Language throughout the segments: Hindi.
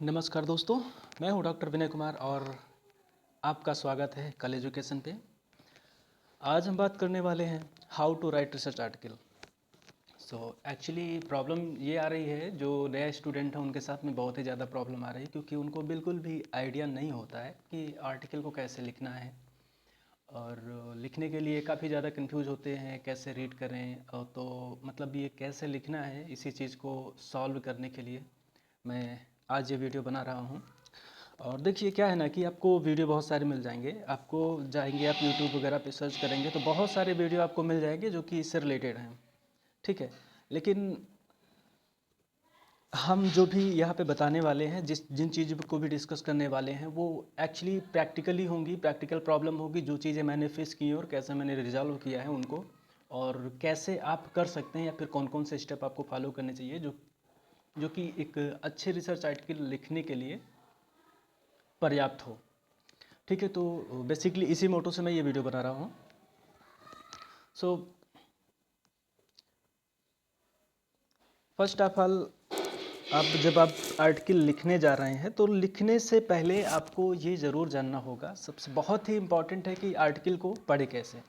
नमस्कार दोस्तों, मैं हूं डॉक्टर विनय कुमार और आपका स्वागत है कल एजुकेशन पे। आज हम बात करने वाले हैं how to write research article. Actually problem ये आ रही है, जो नया स्टूडेंट है उनके साथ में बहुत ही ज़्यादा प्रॉब्लम आ रही है, क्योंकि उनको बिल्कुल भी आइडिया नहीं होता है कि आर्टिकल को कैसे लिखना है। और लिखने के लिए काफ़ी ज़्यादा कंफ्यूज होते हैं, कैसे रीड करें। तो मतलब ये कैसे लिखना है, इसी चीज़ को सॉल्व करने के लिए मैं आज ये वीडियो बना रहा हूँ। और देखिए क्या है ना कि आपको वीडियो बहुत सारे मिल जाएंगे। आपको जाएंगे आप यूट्यूब वगैरह पे सर्च करेंगे तो बहुत सारे वीडियो आपको मिल जाएंगे जो कि इससे रिलेटेड हैं, ठीक है। लेकिन हम जो भी यहाँ पे बताने वाले हैं, जिन चीज़ों को भी डिस्कस करने वाले हैं, वो एक्चुअली प्रैक्टिकली होंगी, प्रैक्टिकल प्रॉब्लम होगी। जो चीज़ें मैंने फेस की और कैसे मैंने रिजॉल्व किया है उनको, और कैसे आप कर सकते हैं या फिर कौन कौन से स्टेप आपको फॉलो करने चाहिए जो जो कि एक अच्छे रिसर्च आर्टिकल लिखने के लिए पर्याप्त हो, ठीक है। तो बेसिकली इसी मोटो से मैं ये वीडियो बना रहा हूँ। सो फर्स्ट ऑफ ऑल, जब आप आर्टिकल लिखने जा रहे हैं तो लिखने से पहले आपको ये ज़रूर जानना होगा, सबसे बहुत ही इम्पॉर्टेंट है कि आर्टिकल को पढ़े कैसे,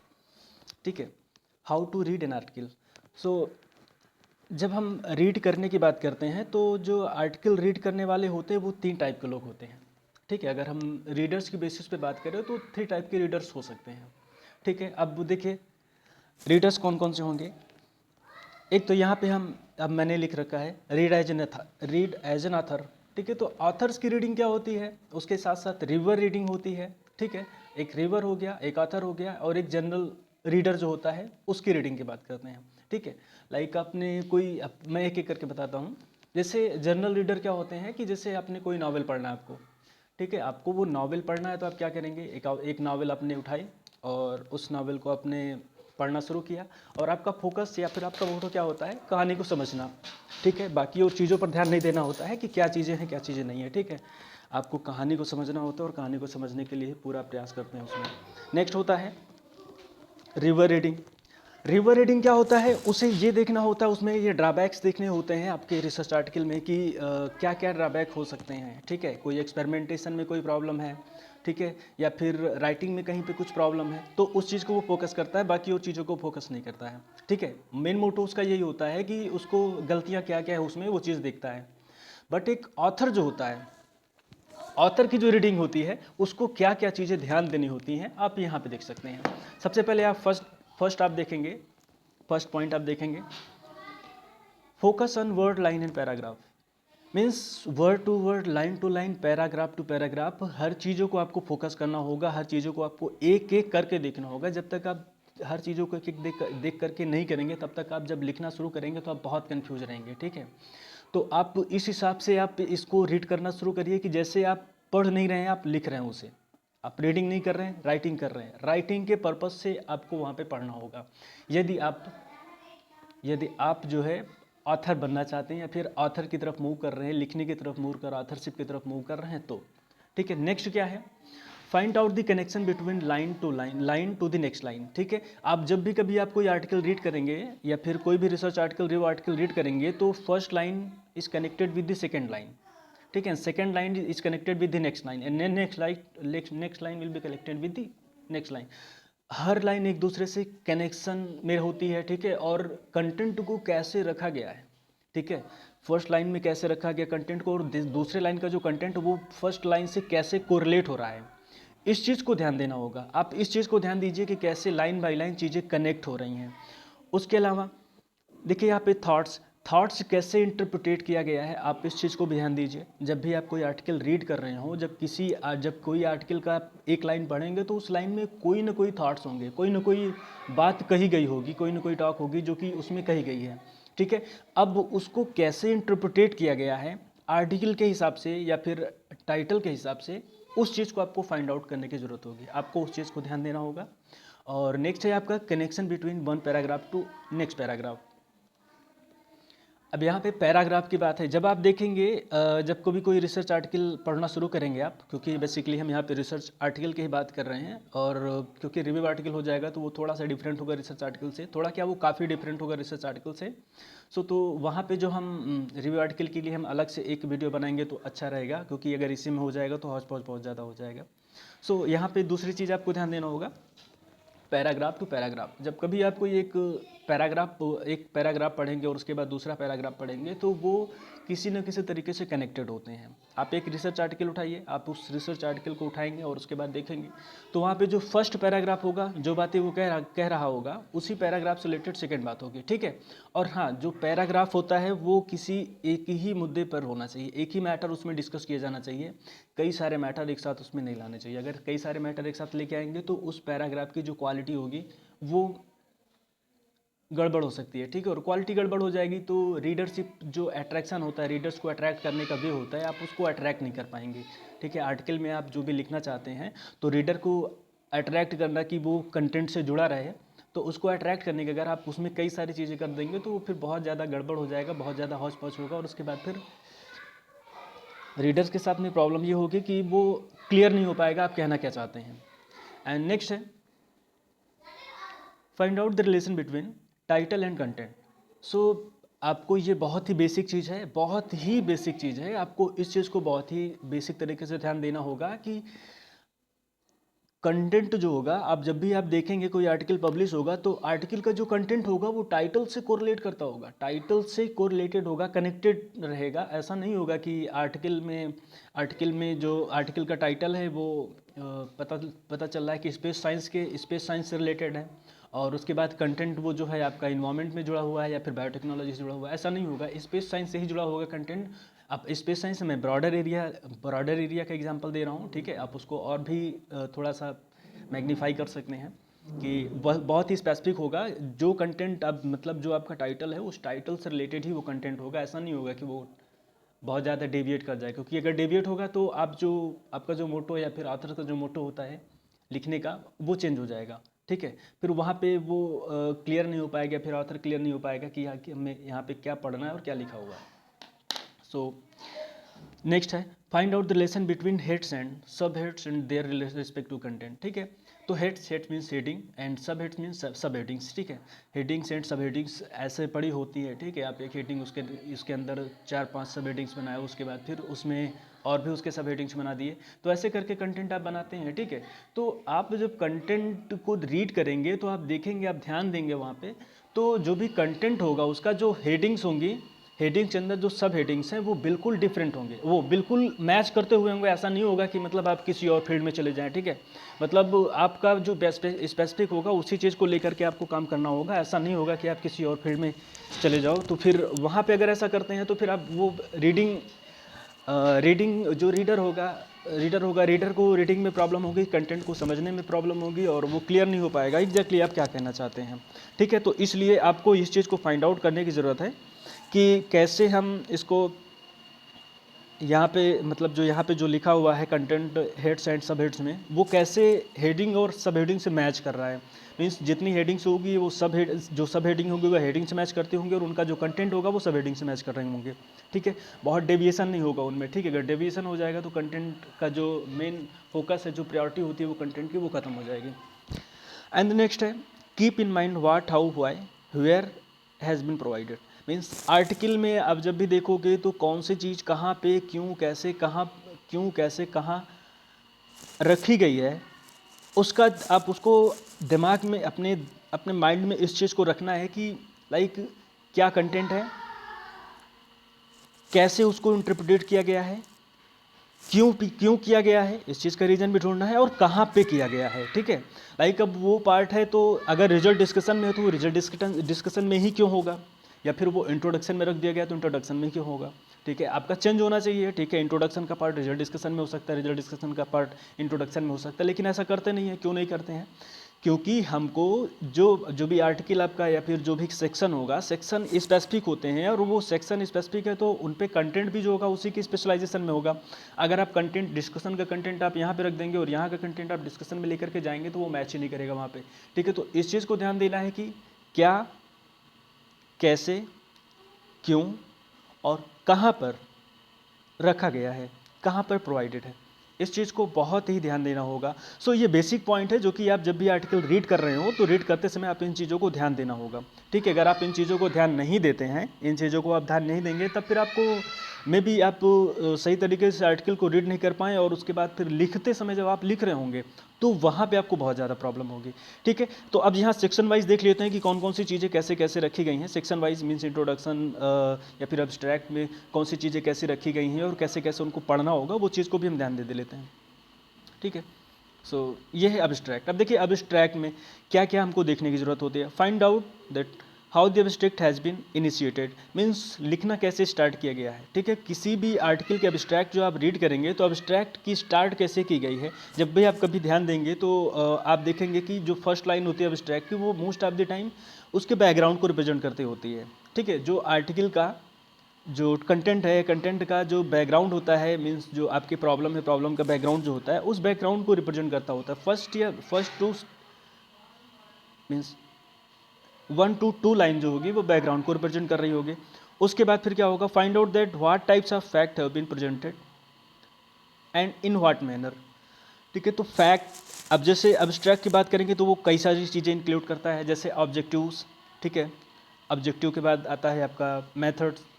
ठीक है। How to read an article. So जब हम रीड करने की बात करते हैं तो जो आर्टिकल रीड करने वाले होते हैं वो 3 टाइप के लोग होते हैं, ठीक है। अगर हम रीडर्स की बेसिस पे बात करें तो 3 टाइप के रीडर्स हो सकते हैं, ठीक है। अब देखिए रीडर्स कौन कौन से होंगे। एक तो यहाँ पे अब मैंने लिख रखा है रीड एज एन ऑथर, ठीक है। तो ऑथर्स की रीडिंग क्या होती है, उसके साथ साथ रिवर रीडिंग होती है, ठीक है। एक रिवर हो गया, एक ऑथर हो गया, और एक जनरल रीडर जो होता है उसकी रीडिंग की बात करते हैं, ठीक है। लाइक आपने मैं एक एक करके बताता हूँ। जैसे जनरल रीडर क्या होते हैं कि जैसे आपने कोई नावल पढ़ना है आपको, ठीक है। आपको वो नावल पढ़ना है तो आप क्या करेंगे, एक नावल आपने उठाई और उस नावल को आपने पढ़ना शुरू किया, और आपका फोकस या फिर आपका मोटो क्या होता है, कहानी को समझना, ठीक है। बाकी और चीज़ों पर ध्यान नहीं देना होता है कि क्या चीज़ें हैं क्या चीज़ें नहीं है, ठीक है। आपको कहानी को समझना होता है और कहानी को समझने के लिए पूरा प्रयास करते हैं उसमें। नेक्स्ट होता है रिवर रीडिंग। रिवर रीडिंग क्या होता है, उसे ये देखना होता है, उसमें ये ड्राबैक्स देखने होते हैं आपके रिसर्च आर्टिकल में कि क्या क्या ड्राबैक हो सकते हैं, ठीक है। कोई एक्सपेरिमेंटेशन में कोई प्रॉब्लम है, ठीक है, या फिर राइटिंग में कहीं पे कुछ प्रॉब्लम है, तो उस चीज़ को वो फोकस करता है, बाकी और चीज़ों को फोकस नहीं करता है, ठीक है। मेन मोटो उसका यही होता है कि उसको गलतियाँ क्या क्या है उसमें वो चीज़ देखता है। बट एक ऑथर जो होता है, ऑथर की जो रीडिंग होती है उसको क्या क्या चीज़ें ध्यान देनी होती हैं, आप यहाँ पे देख सकते हैं। सबसे पहले आप फर्स्ट आप देखेंगे, फर्स्ट पॉइंट आप देखेंगे, focus on word line and paragraph. Means word to word, line to line, paragraph to paragraph, हर चीज़ों को आपको फोकस करना होगा, हर चीज़ों को आपको एक एक करके देखना होगा। जब तक आप हर चीज़ों को एक एक देख करके नहीं करेंगे, तब तक आप जब लिखना शुरू करेंगे तो आप बहुत कन्फ्यूज रहेंगे, ठीक है। तो आप इस हिसाब से आप इसको रीड करना शुरू करिए कि जैसे आप पढ़ नहीं रहे हैं, आप लिख रहे हैं उसे। आप रीडिंग नहीं कर रहे हैं, राइटिंग कर रहे हैं। राइटिंग के पर्पज़ से आपको वहाँ पे पढ़ना होगा। यदि आप यदि आप जो है ऑथर बनना चाहते हैं या फिर ऑथर की तरफ मूव कर रहे हैं, लिखने की तरफ मूव कर, ऑथरशिप की तरफ मूव कर रहे हैं, तो ठीक है। नेक्स्ट क्या है, find out the connection between line to line, line to the next line, ठीक है। आप जब भी कभी आप कोई आर्टिकल रीड करेंगे या फिर कोई भी research article, review article read करेंगे, तो first line is connected with the second line, ठीक है। Second line is connected with the next line, and next line will be connected with the next line. Her line एक दूसरे से कनेक्शन में होती है, ठीक है। और कंटेंट को कैसे रखा गया है, ठीक है। फर्स्ट लाइन में कैसे रखा गया कंटेंट को, और दूसरे लाइन का जो कंटेंट वो फर्स्ट लाइन से कैसे कोरिलेट हो रहा है, इस चीज़ को ध्यान देना होगा। आप इस चीज़ को ध्यान दीजिए कि कैसे लाइन बाय लाइन चीज़ें कनेक्ट हो रही हैं। उसके अलावा देखिए यहाँ पे थॉट्स कैसे इंटरप्रिटेट किया गया है, आप इस चीज़ को भी ध्यान दीजिए। जब भी आप कोई आर्टिकल रीड कर रहे हो, जब कोई आर्टिकल का आप एक लाइन पढ़ेंगे तो उस लाइन में कोई ना कोई थॉट्स होंगे, कोई ना कोई बात कही गई होगी, कोई ना कोई टॉक होगी जो कि उसमें कही गई है, ठीक है। अब उसको कैसे इंटरप्रिटेट किया गया है आर्टिकल के हिसाब से या फिर टाइटल के हिसाब से, उस चीज़ को आपको फाइंड आउट करने की ज़रूरत होगी, आपको उस चीज़ को ध्यान देना होगा। और नेक्स्ट है आपका connection between one paragraph to next paragraph. अब यहाँ पे पैराग्राफ की बात है। जब आप देखेंगे जब कभी कोई रिसर्च आर्टिकल पढ़ना शुरू करेंगे आप, क्योंकि बेसिकली हम यहाँ पे रिसर्च आर्टिकल की ही बात कर रहे हैं, और क्योंकि रिव्यू आर्टिकल हो जाएगा तो वो थोड़ा सा डिफरेंट होगा रिसर्च आर्टिकल से, थोड़ा क्या वो काफ़ी डिफरेंट होगा रिसर्च आर्टिकल से। तो वहाँ पे जो हम रिव्यू आर्टिकल के लिए हम अलग से एक वीडियो बनाएंगे तो अच्छा रहेगा, क्योंकि अगर इसी में हो जाएगा तो हौच पौच बहुत ज़्यादा हो जाएगा। यहाँ पे दूसरी चीज़ आपको ध्यान देना होगा, पैराग्राफ टू पैराग्राफ। जब कभी आप कोई एक पैराग्राफ पढ़ेंगे और उसके बाद दूसरा पैराग्राफ पढ़ेंगे तो वो किसी न किसी तरीके से कनेक्टेड होते हैं। आप एक रिसर्च आर्टिकल उठाइए, आप उस रिसर्च आर्टिकल को उठाएंगे और उसके बाद देखेंगे तो वहाँ पे जो फर्स्ट पैराग्राफ होगा, जो बातें वो कह रहा होगा, उसी पैराग्राफ से रिलेटेड सेकेंड बात होगी, ठीक है। और हाँ, जो पैराग्राफ होता है वो किसी एक ही मुद्दे पर होना चाहिए, एक ही मैटर उसमें डिस्कस किया जाना चाहिए, कई सारे मैटर एक साथ उसमें नहीं लाने चाहिए। अगर कई सारे मैटर एक साथ लेके आएंगे तो उस पैराग्राफ की जो क्वालिटी होगी वो गड़बड़ हो सकती है, ठीक है। और क्वालिटी गड़बड़ हो जाएगी तो रीडरशिप जो अट्रैक्शन होता है, रीडर्स को अट्रैक्ट करने का वे होता है, आप उसको अट्रैक्ट नहीं कर पाएंगे, ठीक है। आर्टिकल में आप जो भी लिखना चाहते हैं तो रीडर को अट्रैक्ट करना कि वो कंटेंट से जुड़ा रहे, तो उसको अट्रैक्ट करने के अगर आप उसमें कई सारी चीज़ें कर देंगे तो फिर बहुत ज़्यादा गड़बड़ हो जाएगा, बहुत ज़्यादा हौच पौच होगा, और उसके बाद फिर रीडर्स के साथ में प्रॉब्लम ये होगी कि वो क्लियर नहीं हो पाएगा आप कहना क्या चाहते हैं। एंड नेक्स्ट है, find out the relation between title and content. आपको ये बहुत ही बेसिक चीज़ है, बहुत ही बेसिक चीज़ है, आपको इस चीज़ को बहुत ही बेसिक तरीके से ध्यान देना होगा कि कंटेंट जो होगा, आप जब भी आप देखेंगे कोई आर्टिकल पब्लिश होगा तो आर्टिकल का जो कंटेंट होगा वो टाइटल से कोरिलेट करता होगा, टाइटल से कोरिलेटेड होगा, कनेक्टेड रहेगा। ऐसा नहीं होगा कि आर्टिकल में जो आर्टिकल का टाइटल है वो पता चल रहा है कि स्पेस साइंस से रिलेटेड है, और उसके बाद कंटेंट वो जो है आपका इन्वायरमेंट में जुड़ा हुआ है या फिर बायोटेक्नोलॉजी से जुड़ा हुआ है। ऐसा नहीं होगा, स्पेस साइंस से ही जुड़ा होगा कंटेंट। आप स्पेस साइंस में ब्रॉडर एरिया का एग्जांपल दे रहा हूँ, ठीक है। आप उसको और भी थोड़ा सा मैग्नीफाई कर सकते हैं कि बहुत ही स्पेसिफिक होगा जो कंटेंट, अब मतलब जो आपका टाइटल है उस टाइटल से रिलेटेड ही वो कंटेंट होगा। ऐसा नहीं होगा कि वो बहुत ज़्यादा डेविएट कर जाए, क्योंकि अगर डेविएट होगा तो आपका जो मोटो या फिर ऑथर का जो मोटो होता है लिखने का, वो चेंज हो जाएगा, ठीक है। फिर वहाँ पे वो क्लियर नहीं हो पाएगा, फिर ऑथर क्लियर नहीं हो पाएगा कि हमें यहाँ पे क्या पढ़ना है और क्या लिखा हुआ है। नेक्स्ट है, find out the relation between heads and sub heads and their respect to content, ठीक है। तो heads means heading and sub heads means sub headings, ठीक है। हेडिंग्स एंड सब हेडिंग्स ऐसे पड़ी होती है, ठीक है। आप एक हेडिंग उसके अंदर 4-5 सब हेडिंग्स बनाए, उसके बाद फिर उसमें और भी उसके सब हेडिंग्स बना दिए, तो ऐसे करके कंटेंट आप बनाते हैं, ठीक है। तो आप जब कंटेंट को रीड करेंगे तो आप देखेंगे, आप ध्यान देंगे वहाँ पे, तो जो भी कंटेंट होगा उसका जो हेडिंग्स होंगी, हेडिंग्स के अंदर जो सब हेडिंग्स हैं वो बिल्कुल डिफरेंट होंगे, वो बिल्कुल मैच करते हुए होंगे। ऐसा नहीं होगा कि मतलब आप किसी और फील्ड में चले जाएं, ठीक है। मतलब आपका जो स्पेसिफिक होगा उसी चीज़ को लेकर के आपको काम करना होगा। ऐसा नहीं होगा कि आप किसी और फील्ड में चले जाओ, तो फिर वहाँ पे अगर ऐसा करते हैं तो फिर आप वो रीडिंग जो रीडर को रीडिंग में प्रॉब्लम होगी, कंटेंट को समझने में प्रॉब्लम होगी, और वो क्लियर नहीं हो पाएगा एग्जैक्टली आप क्या कहना चाहते हैं, ठीक है। तो इसलिए आपको इस चीज़ को फाइंड आउट करने की ज़रूरत है कि कैसे हम इसको यहाँ पे मतलब जो यहाँ पे जो लिखा हुआ है content heads and sub heads में, वो कैसे हेडिंग और सब हेडिंग से मैच कर रहा है। मीन्स जितनी हेडिंग्स होगी वो जो सब हेडिंग होगी वो हेडिंग से मैच करते होंगे, और उनका जो कंटेंट होगा वो सब हेडिंग से मैच कर रहे होंगे, ठीक है। बहुत डेविएशन नहीं होगा उनमें, ठीक है। अगर डेविएशन हो जाएगा तो कंटेंट का जो मेन फोकस है, जो प्रायोरिटी होती है वो कंटेंट की, वो खत्म हो जाएगी। एंड नेक्स्ट है, keep in mind what, how, why, where has been provided. Means article में आप जब भी देखोगे तो कौन सी चीज़ कहाँ पे क्यों कैसे कहाँ रखी गई है, उसका आप उसको दिमाग में अपने माइंड में इस चीज़ को रखना है कि लाइक क्या कंटेंट है, कैसे उसको इंटरप्रेट किया गया है, क्यों किया गया है, इस चीज़ का रीज़न भी ढूंढना है, और कहाँ पे किया गया है, ठीक है। लाइक अब वो पार्ट है तो अगर रिजल्ट डिस्कशन में है तो वो रिजल्ट डिस्कशन में ही क्यों होगा, या फिर वो इंट्रोडक्शन में रख दिया गया तो इंट्रोडक्शन में क्यों होगा, ठीक है। आपका चेंज होना चाहिए, ठीक है। इंट्रोडक्शन का पार्ट रिजल्ट डिस्कशन में हो सकता है, रिजल्ट डिस्कशन का पार्ट इंट्रोडक्शन में हो सकता है, लेकिन ऐसा करते नहीं है। क्यों नहीं करते हैं? क्योंकि हमको जो भी आर्टिकल आपका या फिर जो भी सेक्शन होगा, सेक्शन स्पेसिफिक होते हैं, और वो सेक्शन स्पेसिफिक है तो उन पे कंटेंट भी जो होगा उसी की स्पेशलाइजेशन में होगा। अगर आप कंटेंट डिस्कशन का कंटेंट आप यहाँ पे रख देंगे और यहाँ का कंटेंट आप डिस्कशन में लेकर के जाएंगे तो वो मैच ही नहीं करेगा वहाँ पे, ठीक है। तो इस चीज़ को ध्यान देना है कि क्या, कैसे, क्यों और कहाँ पर रखा गया है, कहाँ पर प्रोवाइडेड है, इस चीज़ को बहुत ही ध्यान देना होगा। सो ये बेसिक पॉइंट है जो कि आप जब भी आर्टिकल रीड कर रहे हो तो रीड करते समय आप इन चीज़ों को ध्यान देना होगा। ठीक है, अगर आप इन चीज़ों को ध्यान नहीं देते हैं, इन चीज़ों को आप ध्यान नहीं देंगे, तब फिर आपको मे बी आप सही तरीके से आर्टिकल को रीड नहीं कर पाएँ और उसके बाद फिर लिखते समय जब आप लिख रहे होंगे तो वहाँ पे आपको बहुत ज़्यादा प्रॉब्लम होगी। ठीक है, तो अब यहाँ सेक्शन वाइज देख लेते हैं कि कौन कौन सी चीज़ें कैसे कैसे रखी गई हैं। सेक्शन वाइज मीन्स इंट्रोडक्शन या फिर अब्स्ट्रैक्ट में कौन सी चीज़ें कैसे रखी गई हैं और कैसे कैसे उनको पढ़ना होगा, वो चीज़ को भी हम ध्यान दे लेते हैं। ठीक है, सो ये है अब्स्ट्रैक्ट। अब देखिए अब्स्ट्रैक्ट में क्या क्या हमको देखने की ज़रूरत होती है। Find out that how the abstract has been initiated, means लिखना कैसे स्टार्ट किया गया है। ठीक है, किसी भी आर्टिकल के अब्स्ट्रैक्ट जो आप रीड करेंगे तो अब्स्ट्रैक्ट की स्टार्ट कैसे की गई है, जब भी आप कभी ध्यान देंगे तो आप देखेंगे कि जो फर्स्ट लाइन होती है अब्स्ट्रैक्ट की, वो मोस्ट ऑफ द टाइम उसके बैकग्राउंड को रिप्रेजेंट करती होती है। ठीक है, जो आर्टिकल का जो कंटेंट है, कंटेंट का जो बैकग्राउंड होता है, मीन्स जो आपकी प्रॉब्लम है, प्रॉब्लम का बैकग्राउंड जो होता है, उस बैकग्राउंड को रिप्रेजेंट करता होता है। First two means 1 to 2 line जो होगी वो बैकग्राउंड को रिप्रेजेंट कर रही होगी। उसके बाद फिर क्या होगा, find out that what types of fact have been presented and in what manner. ठीक है, तो फैक्ट, अब जैसे अब्स्ट्रैक्ट की बात करेंगे तो वो कई सारी चीज़ें इंक्लूड करता है, जैसे ऑब्जेक्टिव्स। ठीक है, ऑब्जेक्टिव के बाद आता है आपका मेथड्स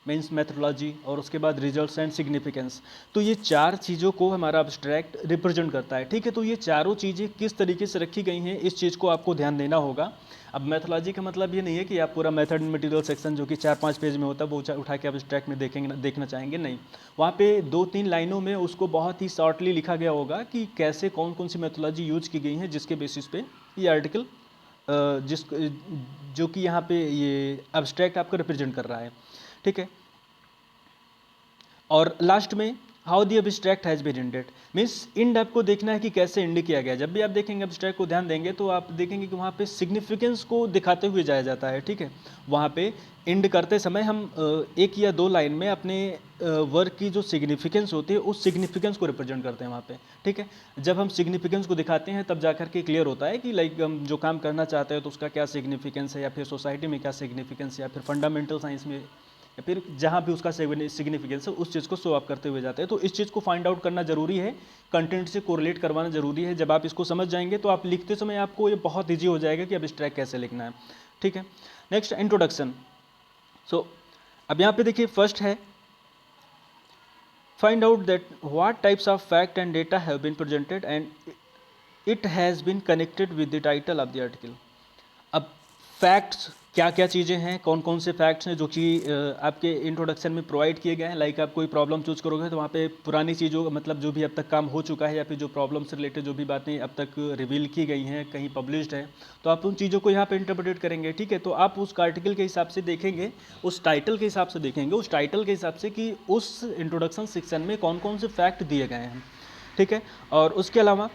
मीन्स मेथडोलॉजी, और उसके बाद रिजल्ट्स एंड सिग्निफिकेंस। तो ये चार चीज़ों को हमारा अब्स्ट्रैक्ट रिप्रेजेंट करता है। ठीक है, तो ये चारों चीज़ें किस तरीके से रखी गई हैं, इस चीज़ को आपको ध्यान देना होगा। अब मेथोलॉजी का मतलब ये नहीं है कि आप पूरा मेथड एंड मटेरियल सेक्शन जो कि 4-5 पेज में होता है वो उठा के अब्स्ट्रैक्ट में देखेंगे, देखना चाहेंगे, नहीं। वहाँ पे 2-3 लाइनों में उसको बहुत ही शॉर्टली लिखा गया होगा कि कैसे कौन कौन सी मेथोलॉजी यूज की गई हैं, जिसके बेसिस पे ये आर्टिकल जिस जो कि यहाँ पे ये अब्स्ट्रैक्ट आपका रिप्रेजेंट कर रहा है। ठीक है, और लास्ट में how the abstract has been ended, means end आपको देखना है कि कैसे एंड किया गया। जब भी आप देखेंगे अब्स्ट्रैक्ट को ध्यान देंगे तो आप देखेंगे कि वहाँ पे सिग्निफिकेंस को दिखाते हुए जाया जाता है। ठीक है, वहाँ पे एंड करते समय हम 1 या 2 लाइन में अपने वर्क की जो सिग्निफिकेंस होती है उस सिग्निफिकेंस को रिप्रेजेंट करते हैं वहाँ पे। ठीक है, जब हम सिग्निफिकेंस को दिखाते हैं तब जाकर के क्लियर होता है कि लाइक हम जो काम करना चाहते हैं तो उसका क्या सिग्निफिकेंस है, या फिर सोसाइटी में क्या सिग्निफिकेंस है, या फिर फंडामेंटल साइंस में, या फिर जहाँ भी उसका सिग्निफिकेंस है उस चीज़ को शो अप करते हुए जाते हैं। तो इस चीज़ को फाइंड आउट करना जरूरी है, कंटेंट से कोरिलेट करवाना जरूरी है। जब आप इसको समझ जाएंगे तो आप लिखते समय आपको ये बहुत ईजी हो जाएगा कि अब अब्स्ट्रैक्ट कैसे लिखना है। ठीक है, नेक्स्ट इंट्रोडक्शन। सो अब यहाँ पे देखिए फर्स्ट है find out that what types of fact and data have been presented and it has been connected with the title of the article. अब फैक्ट्स क्या क्या चीज़ें हैं, कौन कौन से फैक्ट्स हैं जो कि आपके इंट्रोडक्शन में प्रोवाइड किए गए हैं। लाइक आप कोई प्रॉब्लम चूज करोगे तो वहाँ पे पुरानी चीज़ों मतलब जो भी अब तक काम हो चुका है या फिर जो प्रॉब्लम से रिलेटेड जो भी बातें अब तक रिवील की गई हैं, कहीं पब्लिश्ड है, तो आप उन चीज़ों को यहाँ पे इंटरप्रेट करेंगे। ठीक है, तो आप उस आर्टिकल के हिसाब से देखेंगे, उस टाइटल के हिसाब से देखेंगे, उस टाइटल के हिसाब से कि उस इंट्रोडक्शन सेक्शन में कौन कौन से फैक्ट दिए गए हैं। ठीक है, और उसके अलावा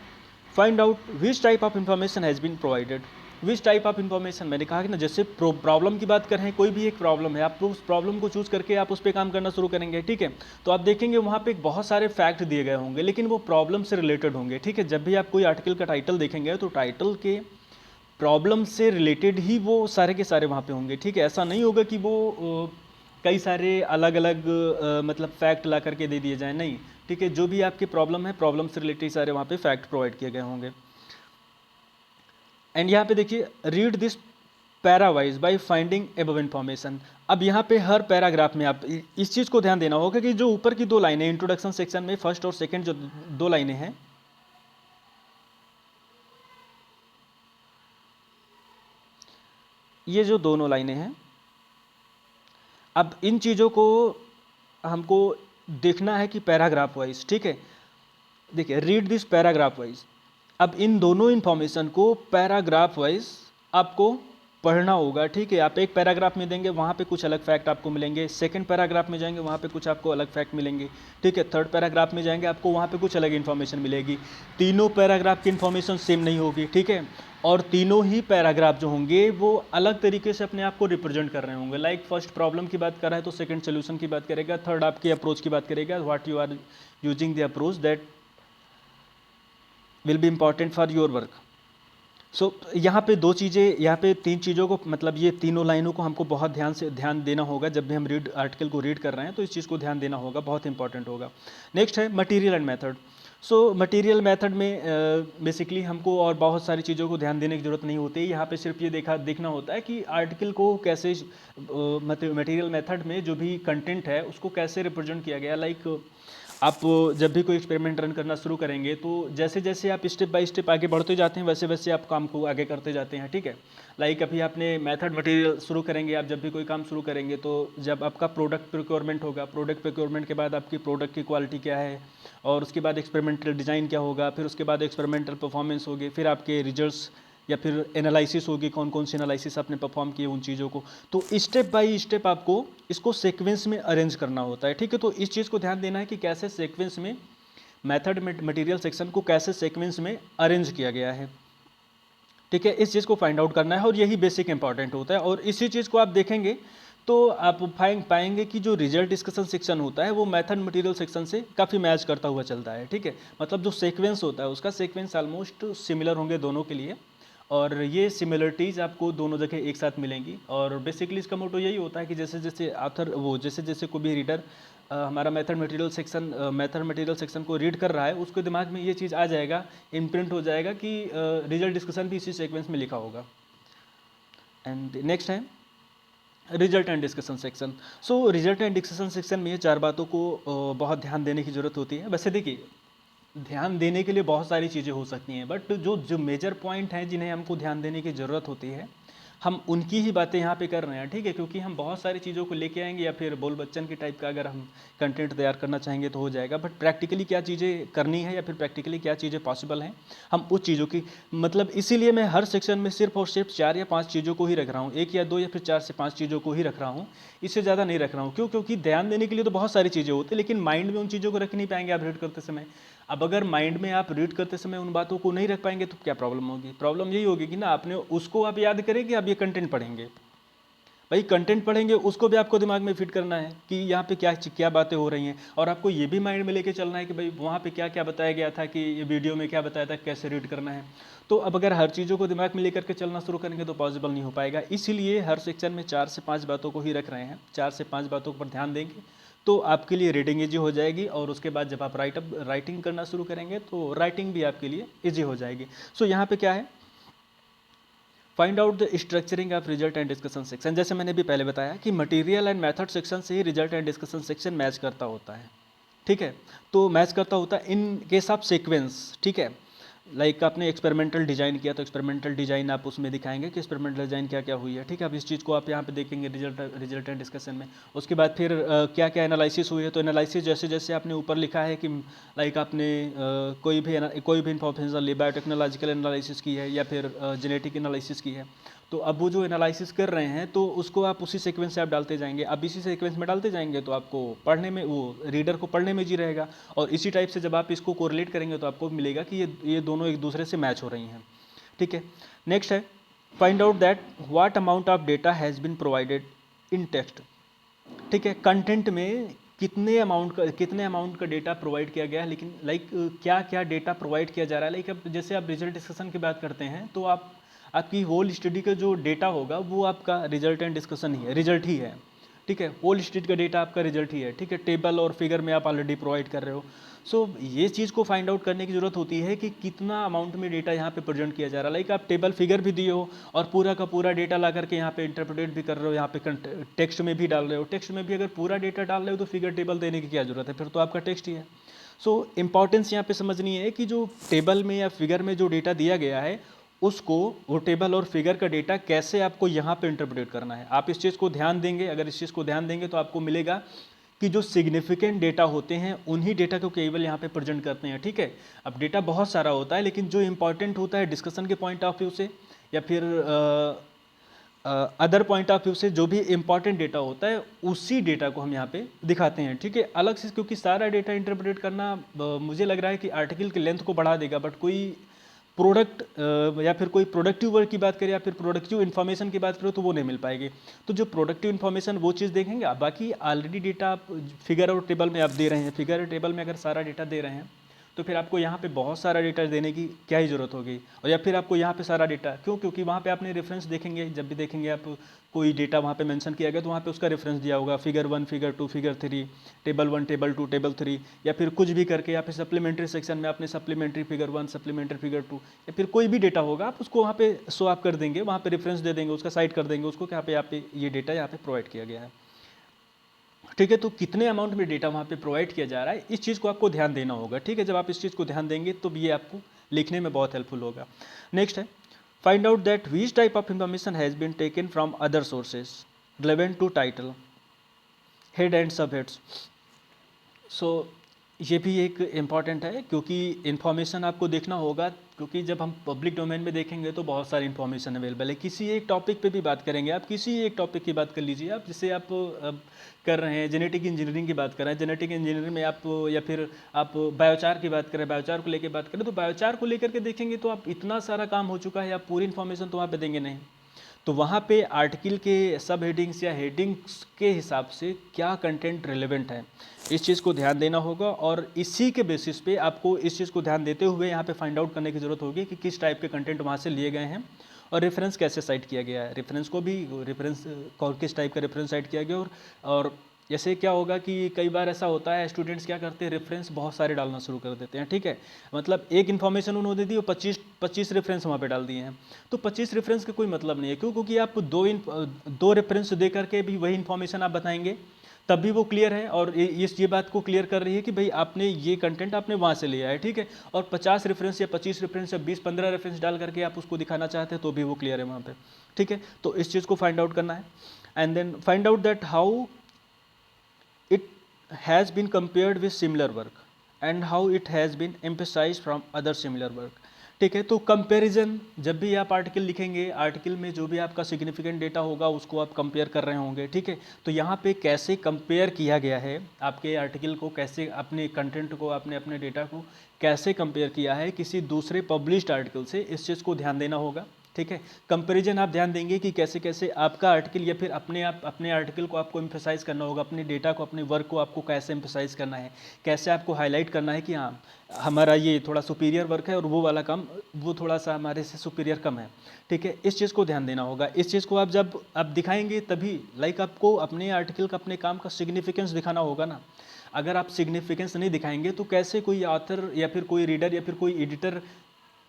find out which type of information has been provided. Which type of information, मैंने कहा कि ना जैसे प्रॉब्लम की बात करें, कोई भी एक प्रॉब्लम है, आप उस प्रॉब्लम को चूज करके आप उस पर काम करना शुरू करेंगे। ठीक है, तो आप देखेंगे वहाँ पे बहुत सारे फैक्ट दिए गए होंगे लेकिन वो प्रॉब्लम से रिलेटेड होंगे। ठीक है, जब भी आप कोई आर्टिकल का टाइटल देखेंगे तो टाइटल के प्रॉब्लम से रिलेटेड ही वो सारे के सारे वहाँ पे होंगे। ठीक है, ऐसा नहीं होगा कि वो कई सारे अलग अलग मतलब फैक्ट ला करके दे दिए जाए, नहीं। ठीक है, जो भी आपकी प्रॉब्लम है, प्रॉब्लम से रिलेटेड सारे वहाँ पे फैक्ट प्रोवाइड किए गए होंगे। एंड यहाँ पे देखिए read this para-wise by finding above information. अब यहाँ पे हर पैराग्राफ में आप इस चीज़ को ध्यान देना होगा कि जो ऊपर की 2 लाइनें इंट्रोडक्शन सेक्शन में फर्स्ट और सेकंड जो 2 लाइनें हैं, ये जो दोनों लाइनें हैं, अब इन चीज़ों को हमको देखना है कि पैराग्राफ वाइज। ठीक है, देखिए रीड दिस पैराग्राफ वाइज। अब इन दोनों इन्फॉर्मेशन को पैराग्राफ वाइज आपको पढ़ना होगा। ठीक है, आप एक पैराग्राफ में देंगे वहाँ पे कुछ अलग फैक्ट आपको मिलेंगे, सेकंड पैराग्राफ में जाएंगे वहाँ पे कुछ आपको अलग फैक्ट मिलेंगे। ठीक है, थर्ड पैराग्राफ में जाएंगे आपको वहाँ पे कुछ अलग इन्फॉर्मेशन मिलेगी। तीनों पैराग्राफ की इन्फॉर्मेशन सेम नहीं होगी। ठीक है, और तीनों ही पैराग्राफ जो होंगे वो अलग तरीके से अपने आप को रिप्रेजेंट कर रहे होंगे। लाइक फर्स्ट प्रॉब्लम की बात कर रहा है तो सेकंड सोल्यूशन की बात करेगा, थर्ड आपकी अप्रोच की बात करेगा, what you are using the approach that will be important for your work. यहाँ पे दो चीज़ें, यहाँ पे तीन चीज़ों को, मतलब ये तीनों लाइनों को हमको बहुत ध्यान देना होगा जब भी हम आर्टिकल को रीड कर रहे हैं, तो इस चीज़ को ध्यान देना होगा, बहुत इंपॉर्टेंट होगा। नेक्स्ट है material and method. Material method में बेसिकली हमको और बहुत सारी चीज़ों को ध्यान देने की ज़रूरत नहीं होती। यहाँ पे सिर्फ ये देखना होता है कि आर्टिकल को कैसे, मटेरियल मेथड में जो भी कंटेंट है उसको कैसे रिप्रेजेंट किया गया। लाइक आप जब भी कोई एक्सपेरिमेंट रन करना शुरू करेंगे तो जैसे जैसे आप स्टेप बाय स्टेप आगे बढ़ते जाते हैं, वैसे वैसे आप काम को आगे करते जाते हैं, ठीक है। लाइक अभी आपने मेथड मटेरियल शुरू करेंगे, आप जब भी कोई काम शुरू करेंगे तो जब आपका प्रोडक्ट प्रोक्योरमेंट होगा, प्रोडक्ट प्रोक्योरमेंट के बाद आपकी प्रोडक्ट की क्वालिटी क्या है, और उसके बाद एक्सपेरिमेंटल डिज़ाइन क्या होगा, फिर उसके बाद एक्सपेरिमेंटल परफॉर्मेंस होगी, फिर आपके रिजल्ट्स या फिर एनालिसिस होगी, कौन कौन सी एनालिसिस आपने परफॉर्म किए उन चीज़ों को। तो स्टेप बाय स्टेप आपको इसको सीक्वेंस में अरेंज करना होता है, ठीक है। तो इस चीज़ को ध्यान देना है कि कैसे सीक्वेंस में मेथड मटेरियल सेक्शन को कैसे सीक्वेंस में अरेंज किया गया है, ठीक है। इस चीज़ को फाइंड आउट करना है और यही बेसिक इंपॉर्टेंट होता है। और इसी चीज़ को आप देखेंगे तो आप पाएंगे कि जो रिजल्ट डिस्कशन सेक्शन होता है वो मेथड मटेरियल सेक्शन से काफ़ी मैच करता हुआ चलता है, ठीक है। मतलब जो सीक्वेंस होता है उसका सीक्वेंस ऑलमोस्ट सिमिलर होंगे दोनों के लिए, और ये सिमिलरिटीज़ आपको दोनों जगह एक साथ मिलेंगी। और बेसिकली इसका मोटो यही होता है कि जैसे जैसे ऑथर वो जैसे जैसे कोई भी रीडर हमारा मेथड मटेरियल सेक्शन को रीड कर रहा है, उसके दिमाग में ये चीज़ आ जाएगा, इम्प्रिंट हो जाएगा कि रिजल्ट डिस्कशन भी इसी सीक्वेंस में लिखा होगा। एंड नेक्स्ट है result and discussion section. Result and discussion section में ये चार बातों को बहुत ध्यान देने की ज़रूरत होती है। वैसे देखिए, ध्यान देने के लिए बहुत सारी चीज़ें हो सकती हैं, बट जो जो मेजर पॉइंट हैं जिन्हें हमको ध्यान देने की ज़रूरत होती है, हम उनकी ही बातें यहाँ पे कर रहे हैं, ठीक है। क्योंकि हम बहुत सारी चीज़ों को लेके आएंगे, या फिर बोल बच्चन की टाइप का अगर हम कंटेंट तैयार करना चाहेंगे तो हो जाएगा, बट प्रैक्टिकली क्या चीज़ें करनी है या फिर प्रैक्टिकली क्या चीज़ें पॉसिबल हैं, हम उस चीज़ों की, मतलब इसीलिए मैं हर सेक्शन में सिर्फ और सिर्फ 4 या 5 चीज़ों को ही रख रहा हूँ, 1 या 2 या फिर 4 से 5 चीज़ों को ही रख रहा हूँ, इससे ज़्यादा नहीं रख रहा हूँ। क्यों? क्योंकि ध्यान देने के लिए तो बहुत सारी चीज़ें होती हैं, लेकिन माइंड में उन चीज़ों को रख नहीं पाएंगे आप रीड करते समय। अब अगर माइंड में आप रीड करते समय उन बातों को नहीं रख पाएंगे तो क्या प्रॉब्लम होगी? प्रॉब्लम यही होगी कि ना आपने उसको आप याद करें कि आप ये कंटेंट पढ़ेंगे। भाई कंटेंट पढ़ेंगे उसको भी आपको दिमाग में फिट करना है कि यहाँ पे क्या क्या बातें हो रही हैं, और आपको ये भी माइंड में लेके चलना है कि भाई वहाँ पे क्या क्या बताया गया था, कि ये वीडियो में क्या बताया था, कैसे रीड करना है। तो अब अगर हर चीज़ों को दिमाग में लेकर के चलना शुरू करेंगे तो पॉसिबल नहीं हो पाएगा। इसीलिए हर सेक्शन में 4 से 5 बातों को ही रख रहे हैं, 4 से 5 बातों पर ध्यान देंगे तो आपके लिए रीडिंग ईजी हो जाएगी, और उसके बाद जब आप राइटिंग करना शुरू करेंगे तो राइटिंग भी आपके लिए ईजी हो जाएगी। यहाँ पे क्या है, find out the structuring of result and discussion section. जैसे मैंने भी पहले बताया कि मटेरियल एंड मेथड सेक्शन से ही result and discussion section match करता होता है, ठीक है। तो मैच करता होता है इन केस ऑफ सीक्वेंस, ठीक है। लाइक आपने एक्सपेरिमेंटल डिजाइन किया तो एक्सपेरिमेंटल डिजाइन आप उसमें दिखाएंगे कि एक्सपेरिमेंटल डिजाइन क्या क्या हुई है, ठीक है। अब इस चीज़ को आप यहाँ पे देखेंगे रिजल्ट एंड डिस्कशन में। उसके बाद फिर क्या क्या एनालिसिस हुई है, तो एनालिसिस जैसे जैसे आपने ऊपर लिखा है कि लाइक आपने कोई भी इंफॉर्मेशन ली, बायोटेक्नोलॉजिकल एनालिसिस की है या फिर जेनेटिक एनालिसिस की है, तो अब वो जो एनालिसिस कर रहे हैं तो उसको आप उसी सीक्वेंस से आप डालते जाएंगे। अब इसी सीक्वेंस में डालते जाएंगे तो आपको पढ़ने में, वो रीडर को पढ़ने में जी रहेगा, और इसी टाइप से जब आप इसको कोरिलेट करेंगे तो आपको मिलेगा कि ये दोनों एक दूसरे से मैच हो रही हैं, ठीक है। नेक्स्ट है find out that what amount of data has been provided in text, ठीक है। कंटेंट में कितने अमाउंट का डेटा प्रोवाइड किया गया है, लेकिन लाइक क्या क्या डेटा प्रोवाइड किया जा रहा है। लाइक अब जैसे आप रिजल्ट डिस्कशन की बात करते हैं तो आपकी होल स्टडी का जो डेटा होगा वो आपका रिजल्ट एंड डिस्कशन ही है, रिजल्ट ही है, ठीक है। होल स्टडी का डेटा आपका रिजल्ट ही है, ठीक है। टेबल और फिगर में आप ऑलरेडी प्रोवाइड कर रहे हो। ये चीज़ को फाइंड आउट करने की ज़रूरत होती है कि कितना अमाउंट में डेटा यहाँ पे प्रेजेंट किया जा रहा है। लाइक आप टेबल फिगर भी दिए हो और पूरा का पूरा डेटा ला करके यहाँ पे इंटरप्रेट भी कर रहे हो, यहाँ पे टेक्स्ट में भी डाल रहे हो। टेक्स्ट में भी अगर पूरा डेटा डाल रहे हो तो फिगर टेबल देने की क्या ज़रूरत है, फिर तो आपका टेक्स्ट ही है। इंपॉर्टेंस यहाँ पे समझनी है कि जो टेबल में या फिगर में जो डेटा दिया गया है उसको, वो टेबल और फिगर का डेटा कैसे आपको यहाँ पे इंटरप्रेट करना है। आप इस चीज़ को ध्यान देंगे, अगर इस चीज़ को ध्यान देंगे तो आपको मिलेगा कि जो सिग्निफिकेंट डेटा होते हैं उन्हीं डेटा को केवल यहाँ पे प्रेजेंट करते हैं, ठीक है। अब डेटा बहुत सारा होता है, लेकिन जो इंपॉर्टेंट होता है डिस्कशन के पॉइंट ऑफ व्यू से या फिर अदर पॉइंट ऑफ व्यू से, जो भी इंपॉर्टेंट डेटा होता है उसी डेटा को हम यहाँ पे दिखाते हैं, ठीक है। अलग से, क्योंकि सारा डेटा इंटरप्रेट करना मुझे लग रहा है कि आर्टिकल की लेंथ को बढ़ा देगा, बट कोई प्रोडक्ट या फिर कोई प्रोडक्टिव वर्क की बात करें या फिर प्रोडक्टिव इन्फॉर्मेशन की बात करें तो वो नहीं मिल पाएगी। तो जो प्रोडक्टिव इन्फॉर्मेशन वो चीज़ देखेंगे आप, बाकी ऑलरेडी डेटा आप फिगर और टेबल में आप दे रहे हैं, फिगर और टेबल में अगर सारा डेटा दे रहे हैं तो फिर आपको यहाँ पे बहुत सारा डेटा देने की क्या ही ज़रूरत होगी, और या फिर आपको यहाँ पे सारा डेटा क्यों, क्योंकि वहाँ पे आपने रेफरेंस देखेंगे, जब भी देखेंगे आप कोई डेटा वहाँ पे मेंशन किया गया तो वहाँ पे उसका रेफरेंस दिया होगा, figure 1, figure 2, figure 3, table 1, table 2, table 3, या फिर कुछ भी करके, या फिर सप्लीमेंट्री सेक्शन में आपने सप्लीमेंट्री फिगर 1, सप्लीमेंट्री फिगर 2, या फिर कोई भी डेटा होगा आप उसको वहाँ पे शो आप कर देंगे, वहाँ पे रेफरेंस दे देंगे, उसका साइट कर देंगे उसको कि यहाँ पे ये डेटा यहाँ पे प्रोवाइड किया गया है। ठीक है, तो कितने अमाउंट में डेटा वहाँ पे प्रोवाइड किया जा रहा है, इस चीज़ को आपको ध्यान देना होगा। ठीक है, जब आप इस चीज़ को ध्यान देंगे तो ये आपको लिखने में बहुत हेल्पफुल होगा। नेक्स्ट है, find out that which type of information has been taken from other sources relevant to title, head and sub heads. So ये भी एक इम्पॉर्टेंट है, क्योंकि इन्फॉर्मेशन आपको देखना होगा, क्योंकि जब हम पब्लिक डोमेन में देखेंगे तो बहुत सारी इन्फॉर्मेशन अवेलेबल है। किसी एक टॉपिक पे भी बात करेंगे, आप किसी एक टॉपिक की बात कर लीजिए आप, जैसे आप कर रहे हैं जेनेटिक इंजीनियरिंग की बात कर रहे हैं, जेनेटिक इंजीनियरिंग में आप, या फिर आप बायोचार की बात करें, बायोचार को लेकर बात करें, तो बायोचार को लेकर के देखेंगे तो आप इतना सारा काम हो चुका है, आप पूरी इन्फॉर्मेशन तो वहाँ पे देंगे नहीं। तो वहाँ पे आर्टिकल के सब हेडिंग्स या हेडिंग्स के हिसाब से क्या कंटेंट रिलेवेंट है, इस चीज़ को ध्यान देना होगा, और इसी के बेसिस पे आपको इस चीज़ को ध्यान देते हुए यहाँ पे फाइंड आउट करने की ज़रूरत होगी कि किस टाइप के कंटेंट वहाँ से लिए गए हैं, और रेफरेंस कैसे साइट किया गया है, रेफरेंस को भी रेफरेंस किस टाइप का रेफरेंस साइट किया गया, और जैसे क्या होगा कि कई बार ऐसा होता है स्टूडेंट्स क्या करते हैं, रेफरेंस बहुत सारे डालना शुरू कर देते हैं। ठीक है, मतलब एक इन्फॉर्मेशन उन्होंने दी और 25 रेफरेंस वहाँ पे डाल दिए हैं, तो 25 रेफरेंस का कोई मतलब नहीं है। क्यों? क्योंकि आप दो रेफरेंस दे करके भी वही इन्फॉर्मेशन आप बताएंगे तब भी वो क्लियर है, और ये बात को क्लियर कर रही है कि भाई आपने ये कंटेंट आपने वहाँ से लिया है। ठीक है, और 50 रेफरेंस या 25 रेफरेंस या 20-15 रेफरेंस डाल करके आप उसको दिखाना चाहते हैं तो भी वो क्लियर है वहाँ पे। ठीक है, तो इस चीज़ को फाइंड आउट करना है, and then find out that how it has been compared with similar work and how it has been emphasized from other similar work। ठीक है, तो कंपैरिजन, जब भी आप आर्टिकल लिखेंगे, आर्टिकल में जो भी आपका सिग्निफिकेंट डेटा होगा उसको आप कंपेयर कर रहे होंगे। ठीक है, तो यहाँ पे कैसे कंपेयर किया गया है आपके आर्टिकल को, कैसे अपने कंटेंट को, आपने अपने डेटा को कैसे कंपेयर किया है किसी दूसरे पब्लिश्ड आर्टिकल से, इस चीज़ को ध्यान देना होगा। ठीक है, कंपैरिजन आप ध्यान देंगे कि कैसे कैसे आपका आर्टिकल, या फिर अपने आर्टिकल को आपको एम्फेसाइज करना होगा, अपने डेटा को, अपने वर्क को आपको कैसे एम्फेसाइज करना है, कैसे आपको हाईलाइट करना है कि हाँ हमारा ये थोड़ा सुपीरियर वर्क है और वो वाला काम वो थोड़ा सा हमारे से सुपीरियर कम है। ठीक है, इस चीज़ को ध्यान देना होगा। इस चीज़ को आप जब आप दिखाएंगे तभी आपको अपने आर्टिकल का, अपने काम का सिग्निफिकेंस दिखाना होगा ना। अगर आप सिग्निफिकेंस नहीं दिखाएंगे तो कैसे कोई ऑथर या फिर कोई रीडर या फिर कोई